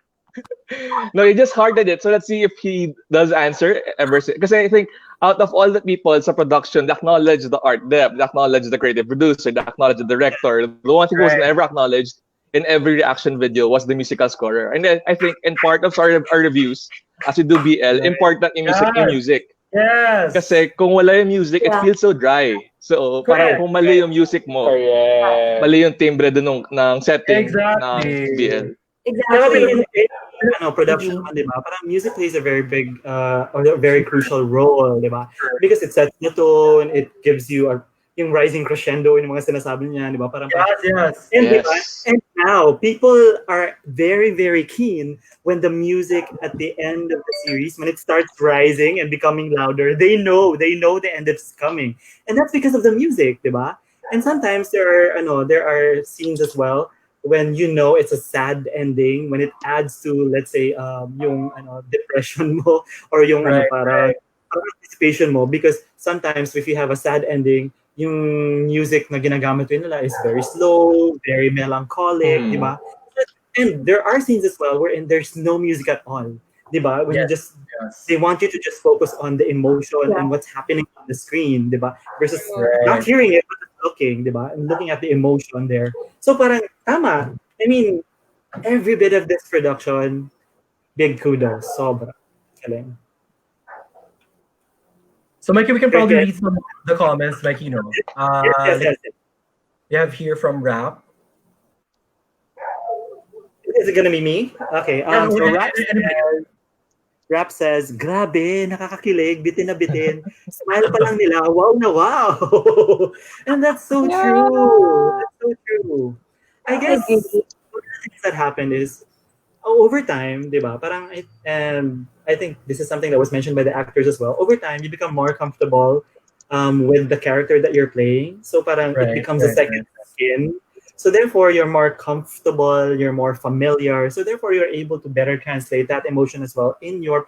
No, he just hearted it. So let's see if he does answer ever. Because I think out of all the people sa production, they acknowledge the art depth, they acknowledge the creative producer, they acknowledge the director. The one thing who was never acknowledged in every reaction video was the musical scorer. And then I think in part of our reviews, as we do BL, important in music.
Yes.
Kasi kung wala yung music, it feels so dry. So parang kung mali yung music mo, mali yung timbre dun ng setting ng BL.
Exactly. Production, diba? Parang music plays a very big or a very crucial role, diba? Because it sets the tone, it gives you yung rising crescendo in mga sinasabi niya, diba? Parang Diba? And now people are very, very keen when the music at the end of the series, when it starts rising and becoming louder, they know the end is coming, and that's because of the music, diba? And sometimes there are scenes as well when you know it's a sad ending, when it adds to, let's say, yung depression mo or yung parang anticipation mo, because sometimes if you have a sad ending, yung music na ginagamit nila is very slow, very melancholic, diba? And there are scenes as well wherein there's no music at all, diba? When they want you to just focus on the emotion and what's happening on the screen, diba? Versus not hearing it, but looking, diba? And looking at the emotion there. So parang tama. I mean, every bit of this production, big kudos. Sobra. Galing.
So Mikey, we can probably read some of the comments, like, you know.
Yes.
We have here from Rap.
Is it gonna be me? Okay. So Rap says, grabe, nakakakilig, bitin na bitin. Smile pa lang nila, wow na wow. And that's so true. That's so true. I guess one of the things that happened is, over time, diba, parang, and I think this is something that was mentioned by the actors as well, over time, you become more comfortable with the character that you're playing. So parang it becomes a second skin. So therefore, you're more comfortable, you're more familiar. So therefore, you're able to better translate that emotion as well in your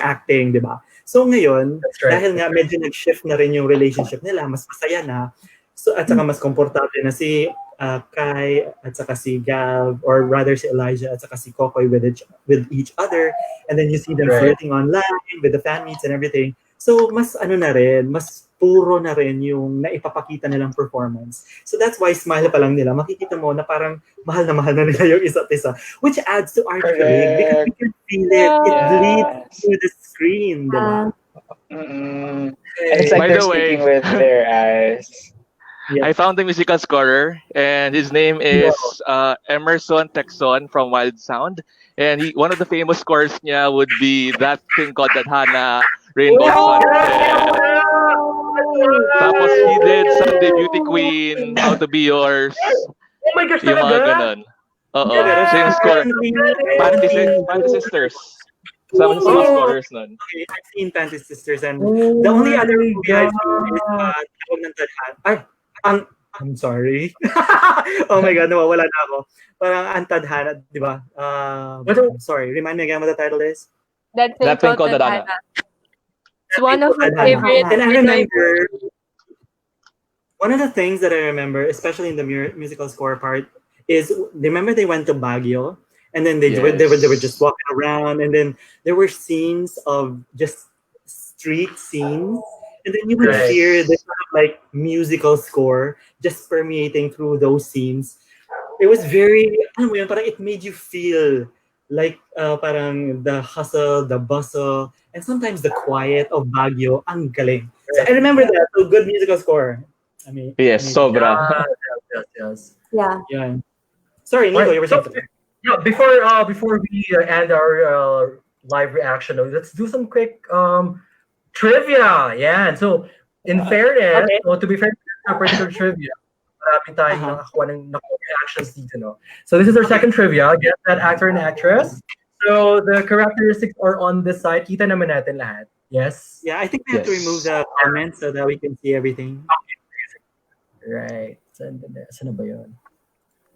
acting, di ba? So ngayon, dahil nga medyo nag-shift na rin yung relationship nila, mas masaya na, so at saka mas komportable na si Kai at saka si Gav, or rather si Elijah at saka si Kokoy with each other, and then you see them flirting online with the fan meets and everything. So mas ano na rin, mas puro na rin yung naipapakita nilang performance. So that's why smile pa lang nila, makikita mo na parang mahal na nila yung isa't isa, which adds to our kilig because we can feel it. It bleeds through the screen, diba?
And it's like
By
they're
the way,
speaking with their eyes.
I found the musical scorer, and his name is Emerson Texon from Wild Sound. And one of the famous scores niya would be that thing called Hana Rainbow Sunset. Tapos he did Sunday Beauty Queen, How to Be Yours.
Oh my gosh,
Yung mga
talaga?
ganon. Oo. Siya yung score. Panty Sisters. Sama sa mga scorers nun.
Okay, I've seen Panty Sisters, and the only other movie I've seen is Tawag ng Tadhana. I'm sorry. Oh my God, nawawala na ako. Parang ang Tadhana, di ba? I'm sorry, remind me again what the title is?
That thing called Tadhana. It's one of my
Tadhana.
favorite.
And I remember, one of the things that I remember, especially in the musical score part, is remember they went to Baguio, and then they were just walking around, and then there were scenes of just street scenes, and then you would hear this sort of like musical score just permeating through those scenes. It was very, parang it made you feel like parang the hustle, the bustle, and sometimes the quiet of Baguio. Ang galing. So I remember that. So good musical score. I mean,
yes, sobra.
Yes.
Yeah. Sorry, Nico, you were saying something.
Yeah, before we end our live reaction, let's do some quick trivia. Yeah, and so in fairness, to be fair to a particular trivia, marami tayong nakakuha ng reactions dito, no? So this is our second trivia. Guess that actor and actress. So the characteristics are on this side. Kita naman natin lahat. Yes?
Yeah, I think we have to remove the comments so that we can see everything.
Right. Saan na ba yun?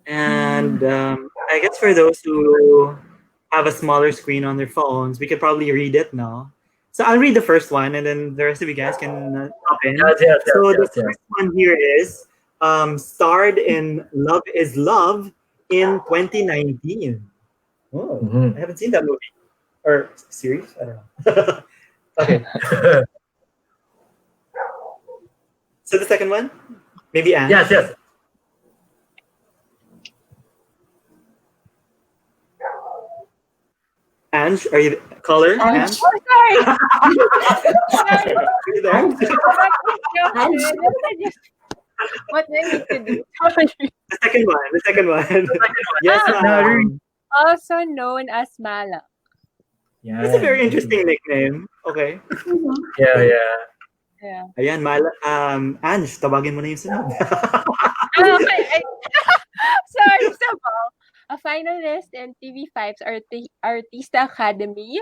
And I guess for those who have a smaller screen on their phones, we could probably read it now. So I'll read the first one, and then the rest of you guys can hop in. The first one here is starred in Love is Love in 2019. Oh, I haven't seen that movie. Or series? I don't know. Okay. So the second one? Maybe Anne?
Yes.
Ange, are you caller? Ange?
Oh, sorry. Sorry.
Are you there?
What do I need to do? Sorry.
The second one. Yes, ma'am.
Also known as Mala.
Yeah.
It's a very interesting nickname. Okay.
Yeah.
Ayan, Mala. Ange, tawagin mo na yung sunod.
Okay. Sorry, Sabal. A finalist in TV5's Artista Academy.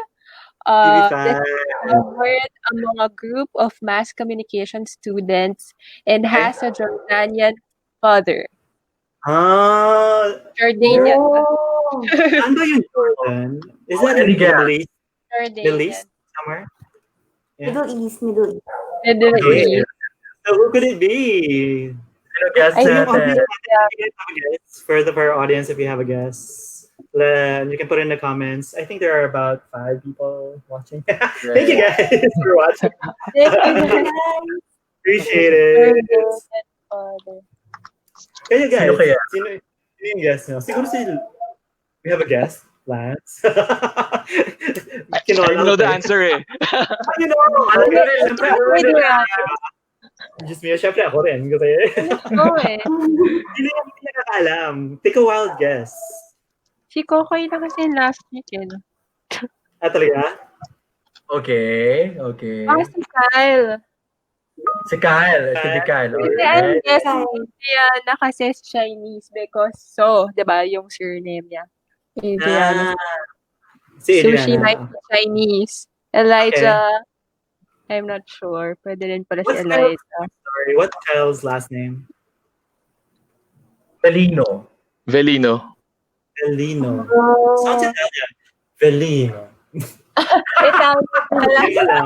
TV5.
Award among a group of mass communication students and has a Jordanian father. Jordanian.
Saan ba yung Jordan? Is that in Middle East? Middle East? Somewhere? Yeah.
Middle East.
Okay. So who could it be? For our audience, if you have a guess, you can put in the comments. I think there are about 5 people watching. Thank you guys for watching. Appreciate it. Hey guys, sino yung guest nyo? Siguro we have a guest, Lance.
I know the answer eh.
You know, just me, syempre ako rin. Kasi, hindi naman nakakaalam. Take a wild guess.
Si Kokoy na kasi last week,
Talaga?
Okay.
Si Kyle.
Si Kyle. It should be Kyle.
Kasi ang guess niya na kasi Chinese because diba, yung surname niya. Adriana.
Si Adriana.
So she might be Chinese. Elijah. I'm not sure. Pwede rin pala si Elijah.
Sorry, what's Kyle's last name?
Velino.
Sounds Italian. Velino.
Italian.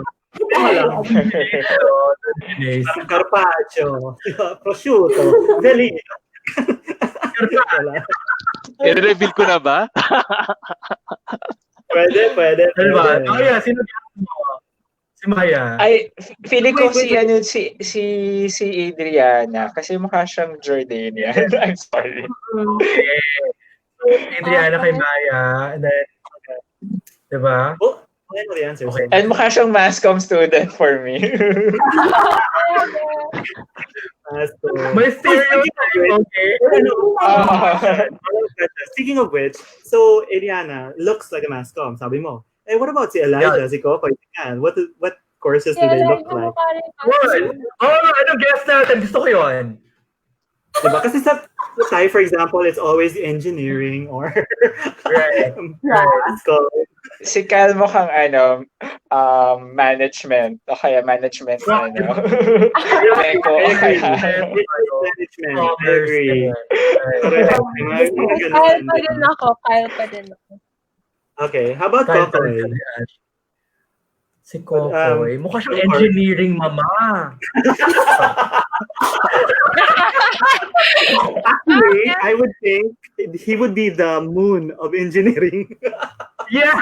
Carpaccio. Prosciutto. Velino.
I-reveal ko na ba?
Pwede.
Oh yeah, sino Si Maya.
Ay, feeling ko
Wait.
si Adriana kasi mukha siyang Jordanian. I'm sorry.
Adriana kay Maya. And then, diba?
Oh, I know the answer.
Okay.
And mukha siyang mass comm student for me.
May stereotype, okay?
Speaking of which, so Adriana looks like a mass comm, sabi mo. Eh, what about si Elijah, si Kokoy? What courses do they look like?
What? Anong guess natin? Gusto ko yun.
Diba? Kasi sa Thai, for example, it's always engineering or
Si Cal mukhang management o kaya management Meko o kaya
management. I agree.
Kyle pa din ako.
Okay, how about Kokoy?
Si Kokoy, mukha siyang engineering mama.
Actually, I would think he would be the moon of engineering.
Yeah!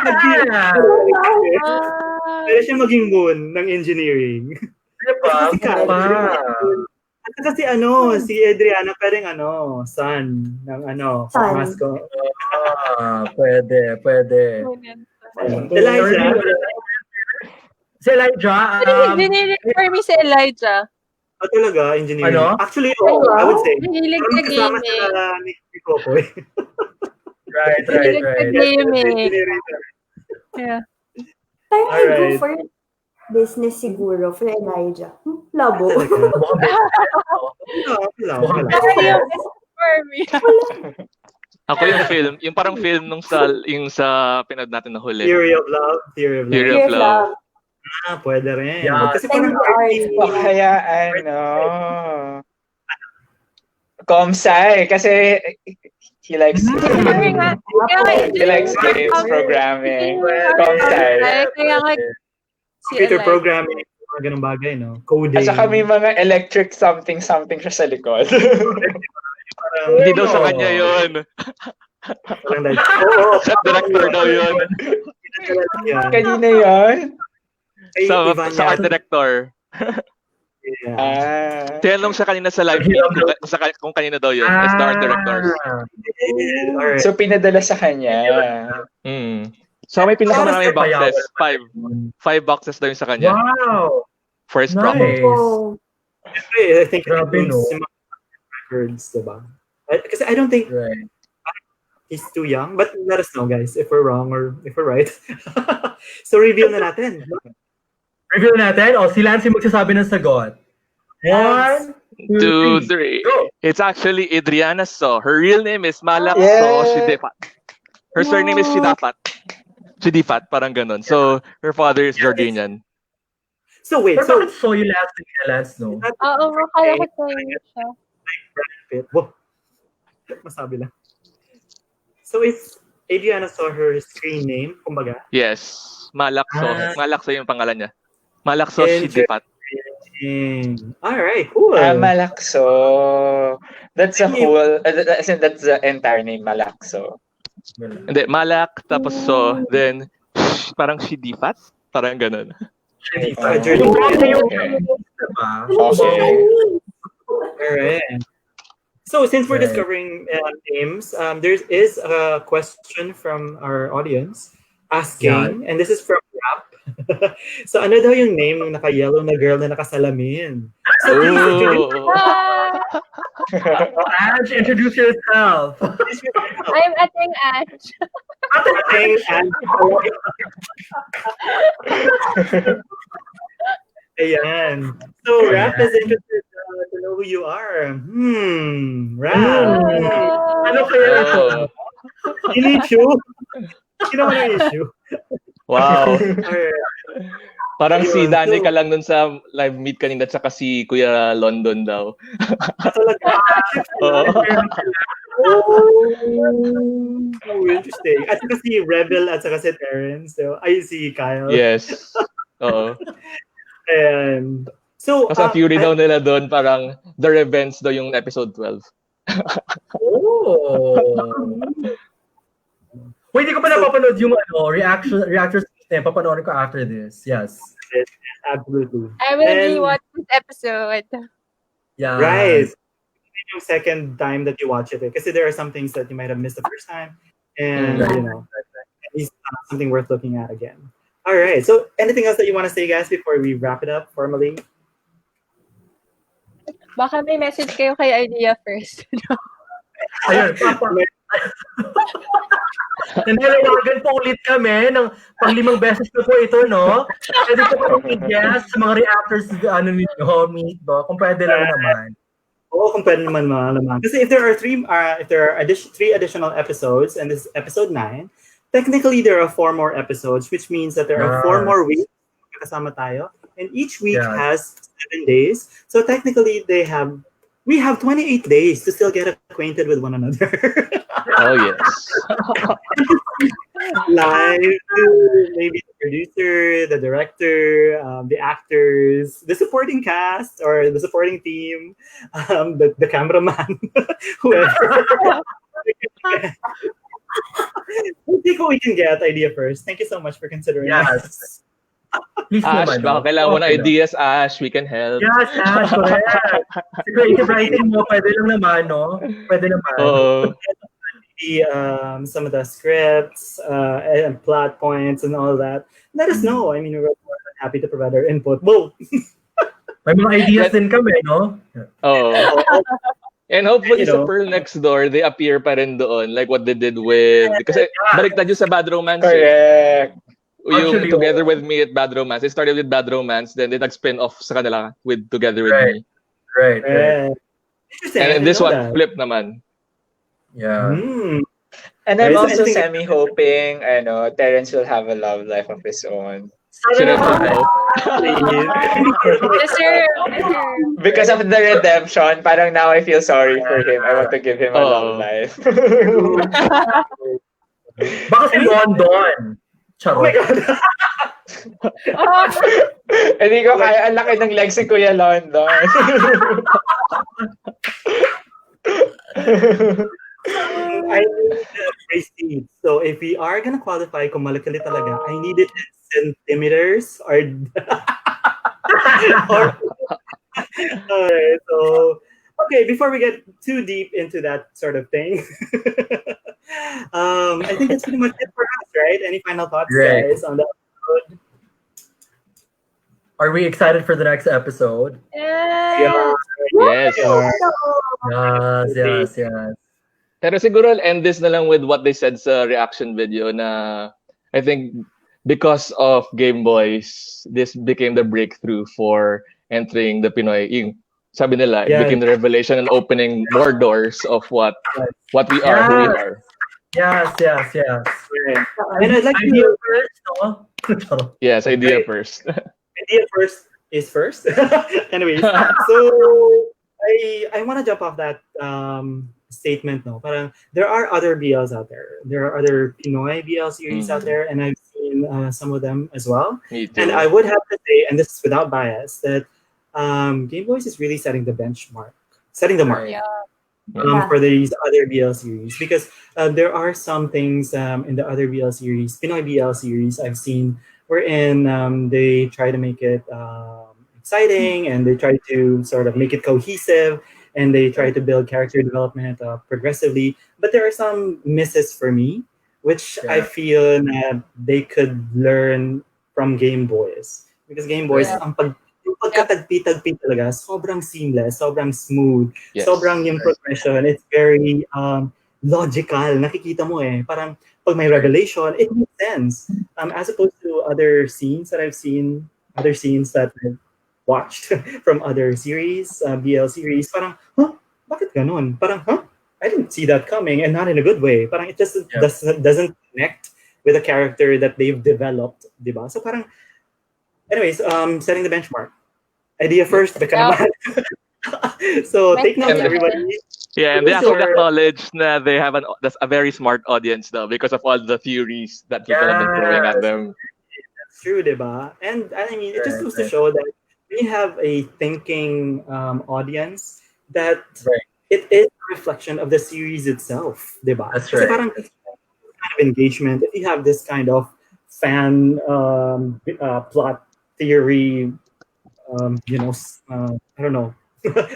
Pwede siya maging moon ng engineering.
Diba?
Kasi si Adriana pwedeng sun ng Masco.
Pwede.
Elijah.
Si Elijah.
For me, si Elijah.
Talaga, engineering. Actually, I would say.
Mahilig sa gaming.
Ni Kokoy.
Right.
Yeah.
Tayo go for business siguro for Elijah. Labo.
Ako yung parang film yung sa pinad natin na huli.
Theory of Love. Pwede rin.
Yeah.
Kasi parang
kaya Comsci kasi he likes games, programming, Comsci.
Computer programming, mga ganung bagay, no? Coding.
At saka may mga electric something siya sa likod.
Hindi daw sa kanya yun. Sa director daw yun.
Kanina yun?
Sa art director. Tinanong siya kanina sa live feed kung kanina daw yun. As the art director.
So pinadala sa kanya.
So may pinakamaraming boxes. 5 boxes daw yung sa kanya.
Wow!
First promo.
I think records, diba? Kasi I don't think he's too young, but let us know, guys, if we're wrong or if we're right. So reveal na natin.
Reveal natin? O, si Lance magsasabi ng sagot. 1,
2, 3. Go! It's actually Adriana So. Her real name is Malak So Shidifat. Her surname is Shidifat, parang ganun. So, her father is Jordanian.
So, wait.
Pero bakit So yung last name niya, Lance, no?
Oo, kaya ko So siya.
Masabi lang. So, is Adriana So her screen name, kumbaga?
Yes. Malak So. Malak So yung pangalan niya. Malak So Shidifat.
Alright, cool.
Malakso. That's a whole, that's the entire name, Malakso.
Hindi, Malak, tapos So, then, parang Shidifat? Parang ganun.
Shidifat.
Alright. So, since we're discovering names, there is a question from our audience asking, and this is from Rap. So, ano daw yung name ng naka-yellow na girl na nakasalamin? So,
Ange, introduce yourself.
I'm Ating Ange.
Ating Ange. Ayan. So, Rap is interested to know who you are. Rap. Ano kaya ito? In-issue? Sino man ang issue?
Wow. Parang si Danny ka lang nun sa live meet kanina at saka si Kuya London daw.
So interesting. At saka si Rebel at saka si Terrence. So, ay, si Kyle.
Yes. Oo.
And so,
kasi theory daw nila doon parang The Revenge daw yung episode 12.
Wait, hindi ko pa napapanood yung reactors. Papanoorin ko after this. Yes.
Absolutely.
I will rewatch this episode.
Yeah.
Right. Yung second time that you watch it, because there are some things that you might have missed the first time, and at least something worth looking at again. All right. So, anything else that you want to say, guys, before we wrap it up formally?
Baka may message kayo kay Idea first.
Ayun, Nanalawagan po ulit kami ng pang-5 beses na po ito, no? Pwede po kami i-guess sa mga reactors ninyo, meet, no? Kung pwede lang naman.
Oo, kung pwede naman Kasi if there are three additional episodes, and this is episode 9, technically there are 4 more episodes, which means that there are 4 more weeks kasama tayo, and each week has 7 days. So technically we have 28 days to still get acquainted with one another.
Oh, yes.
Live, maybe the producer, the director, the actors, the supporting cast or the supporting team, the cameraman, whoever. We'll take what we can get. Idea first. Thank you so much for considering us.
Please
Ash, baka kailangan mo na ideas, Ash. We can help.
Yes, Ash, correct. Sa creative writing mo, pwede lang naman, no? Pwede naman.
Oo.
Some of the scripts and plot points and all that. Let us know. I mean, we're happy to provide our input. Whoa!
May mga ideas din kami, no?
Oh. And hopefully sa Pearl Next Door, they appear pa rin doon, like what they did with... Kasi baliktad yung sa Bad Romance.
Correct.
Yung Together With Me at Bad Romance. It started with Bad Romance, then they nag-spin off sa kanila with Together With Me.
Right.
And this one, flip naman.
Yeah.
And I'm also semi-hoping Terrence will have a love life of his own. Because of the redemption, parang now I feel sorry for him. I want to give him a love life.
Baka si London.
Oh my God.
Hindi ko kaya. Ang laki ng legs si Kuya London.
I need race seeds. So if we are gonna qualify kung malaki talaga, I need it in centimeters or Alright, so okay, before we get too deep into that sort of thing, I think that's pretty much it for us, right? Any final thoughts, guys, on the episode?
Are we excited for the next episode?
Yes.
Yes.
Pero siguro I'll end this na lang with what they said sa reaction video na I think because of Gameboys, this became the breakthrough for entering the Pinoy. Sabi nila, it became the revelation and opening more doors of what we are, who we are.
Yes.
And I'd like
idea
to
first, no?
Yes, idea first.
Idea first is first. Anyways, so I want to jump off that statement. No, parang there are other BLs out there. There are other Pinoy BL series out there, and I've seen some of them as well.
Me too.
And I would have to say, and this is without bias, that Gameboys is really setting the mark for these other BL series, because there are some things in the other BL series, Pinoy BL series I've seen, wherein they try to make it exciting, and they try to sort of make it cohesive, and they try to build character development progressively. But there are some misses for me, which I feel that they could learn from Gameboys, because Gameboys, yung pagkatagpi-tagpi talaga, sobrang seamless, sobrang smooth, sobrang yung progression, it's very logical. Nakikita mo parang pag may revelation, it makes sense. As opposed to other scenes that I've seen, other scenes that I've watched from other series, BL series, parang, bakit ganun? Parang, I didn't see that coming, and not in a good way. Parang it just doesn't connect with the character that they've developed, diba? So parang, anyways, setting the benchmark. Idea first, baka naman. So take notes, everybody.
Yeah, and they actually acknowledge that they have that's a very smart audience though, because of all the theories that people have been throwing at them.
That's true, diba? And I mean, it just goes to show that we have a thinking audience that it is a reflection of the series itself, diba?
That's
Kasi
right.
parang kind of engagement, if you have this kind of fan plot theory, I don't know,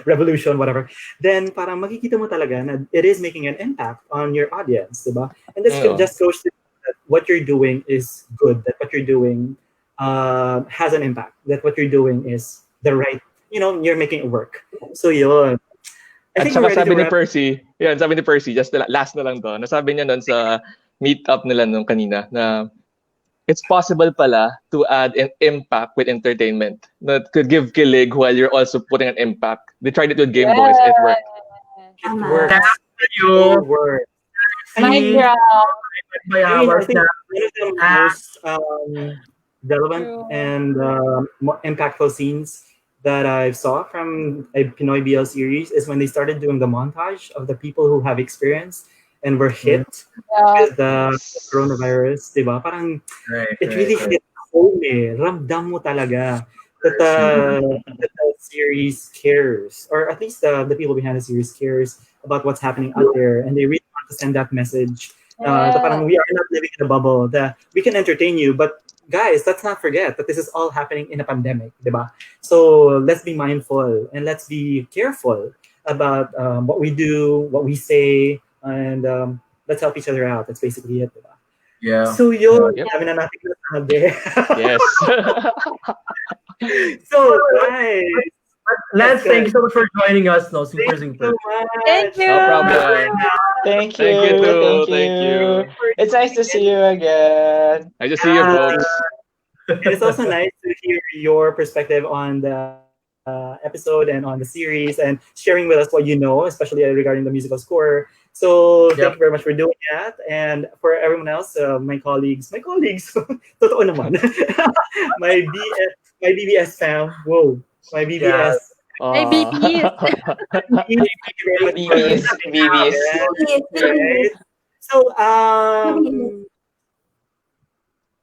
revolution, whatever, then parang makikita mo talaga na it is making an impact on your audience, diba? And this just goes to that what you're doing is good, that what you're doing has an impact, that what you're doing is the right, you're making it work. So yun.
At saka sabi ni Percy, just last na lang to, nasabi niya nun sa meet-up nila nung kanina na it's possible pala to add an impact with entertainment that could give kilig while you're also putting an impact. They tried it with Gameboys. It worked.
It works.
It
works.
My God.
I think one of the most relevant and impactful scenes that I saw from a Pinoy BL series is when they started doing the montage of the people who have experienced and were hit with the coronavirus, diba? Parang it really hit home eh. Ramdam mo talaga that the series cares, or at least the people behind the series cares about what's happening out there, and they really want to send that message. That parang we are not living in a bubble, that we can entertain you, but guys, let's not forget that this is all happening in a pandemic, diba? So let's be mindful and let's be careful about what we do, what we say, and let's help each other out. That's basically it, diba?
Yeah.
So yun, dami na natin nasabi.
Yes.
So guys,
Lance, thank you so much for joining us. No, super.
Thank you.
No problem.
Thank you.
Thank you too. Thank you.
It's nice to see you again.
Nice to see you, folks.
And it's also nice to hear your perspective on the episode and on the series and sharing with us what you know, especially regarding the musical score. So thank you very much for doing that. And for everyone else, my colleagues, totoo naman. my BBS fam, whoa, my BBS.
My BBs.
Right? So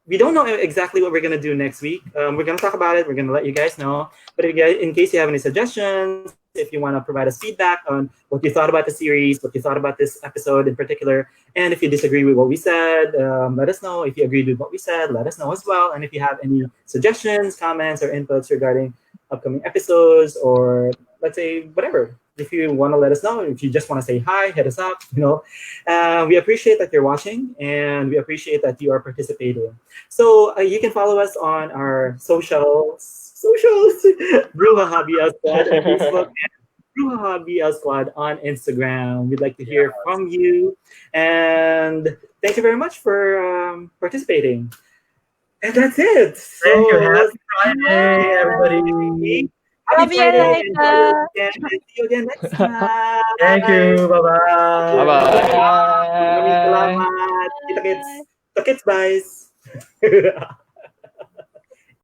we don't know exactly what we're gonna do next week. We're gonna talk about it. We're gonna let you guys know. But in case you have any suggestions, if you want to provide us feedback on what you thought about the series, what you thought about this episode in particular, and if you disagree with what we said, let us know. If you agreed with what we said, let us know as well. And if you have any suggestions, comments, or inputs regarding upcoming episodes, or let's say whatever, if you want to let us know, if you just want to say hi, hit us up. We appreciate that you're watching, and we appreciate that you are participating. So you can follow us on our socials. Bruja BL Squad on Facebook and Bruja BL Squad on Instagram. We'd like to hear from you, and thank you very much for participating. And that's it.
Thank you. Happy Friday, everybody.
Happy Friday. And see you again next time.
Thank you. Bye-bye.
Bye-bye.
Salamat. Kita kits. Kita kits, guys.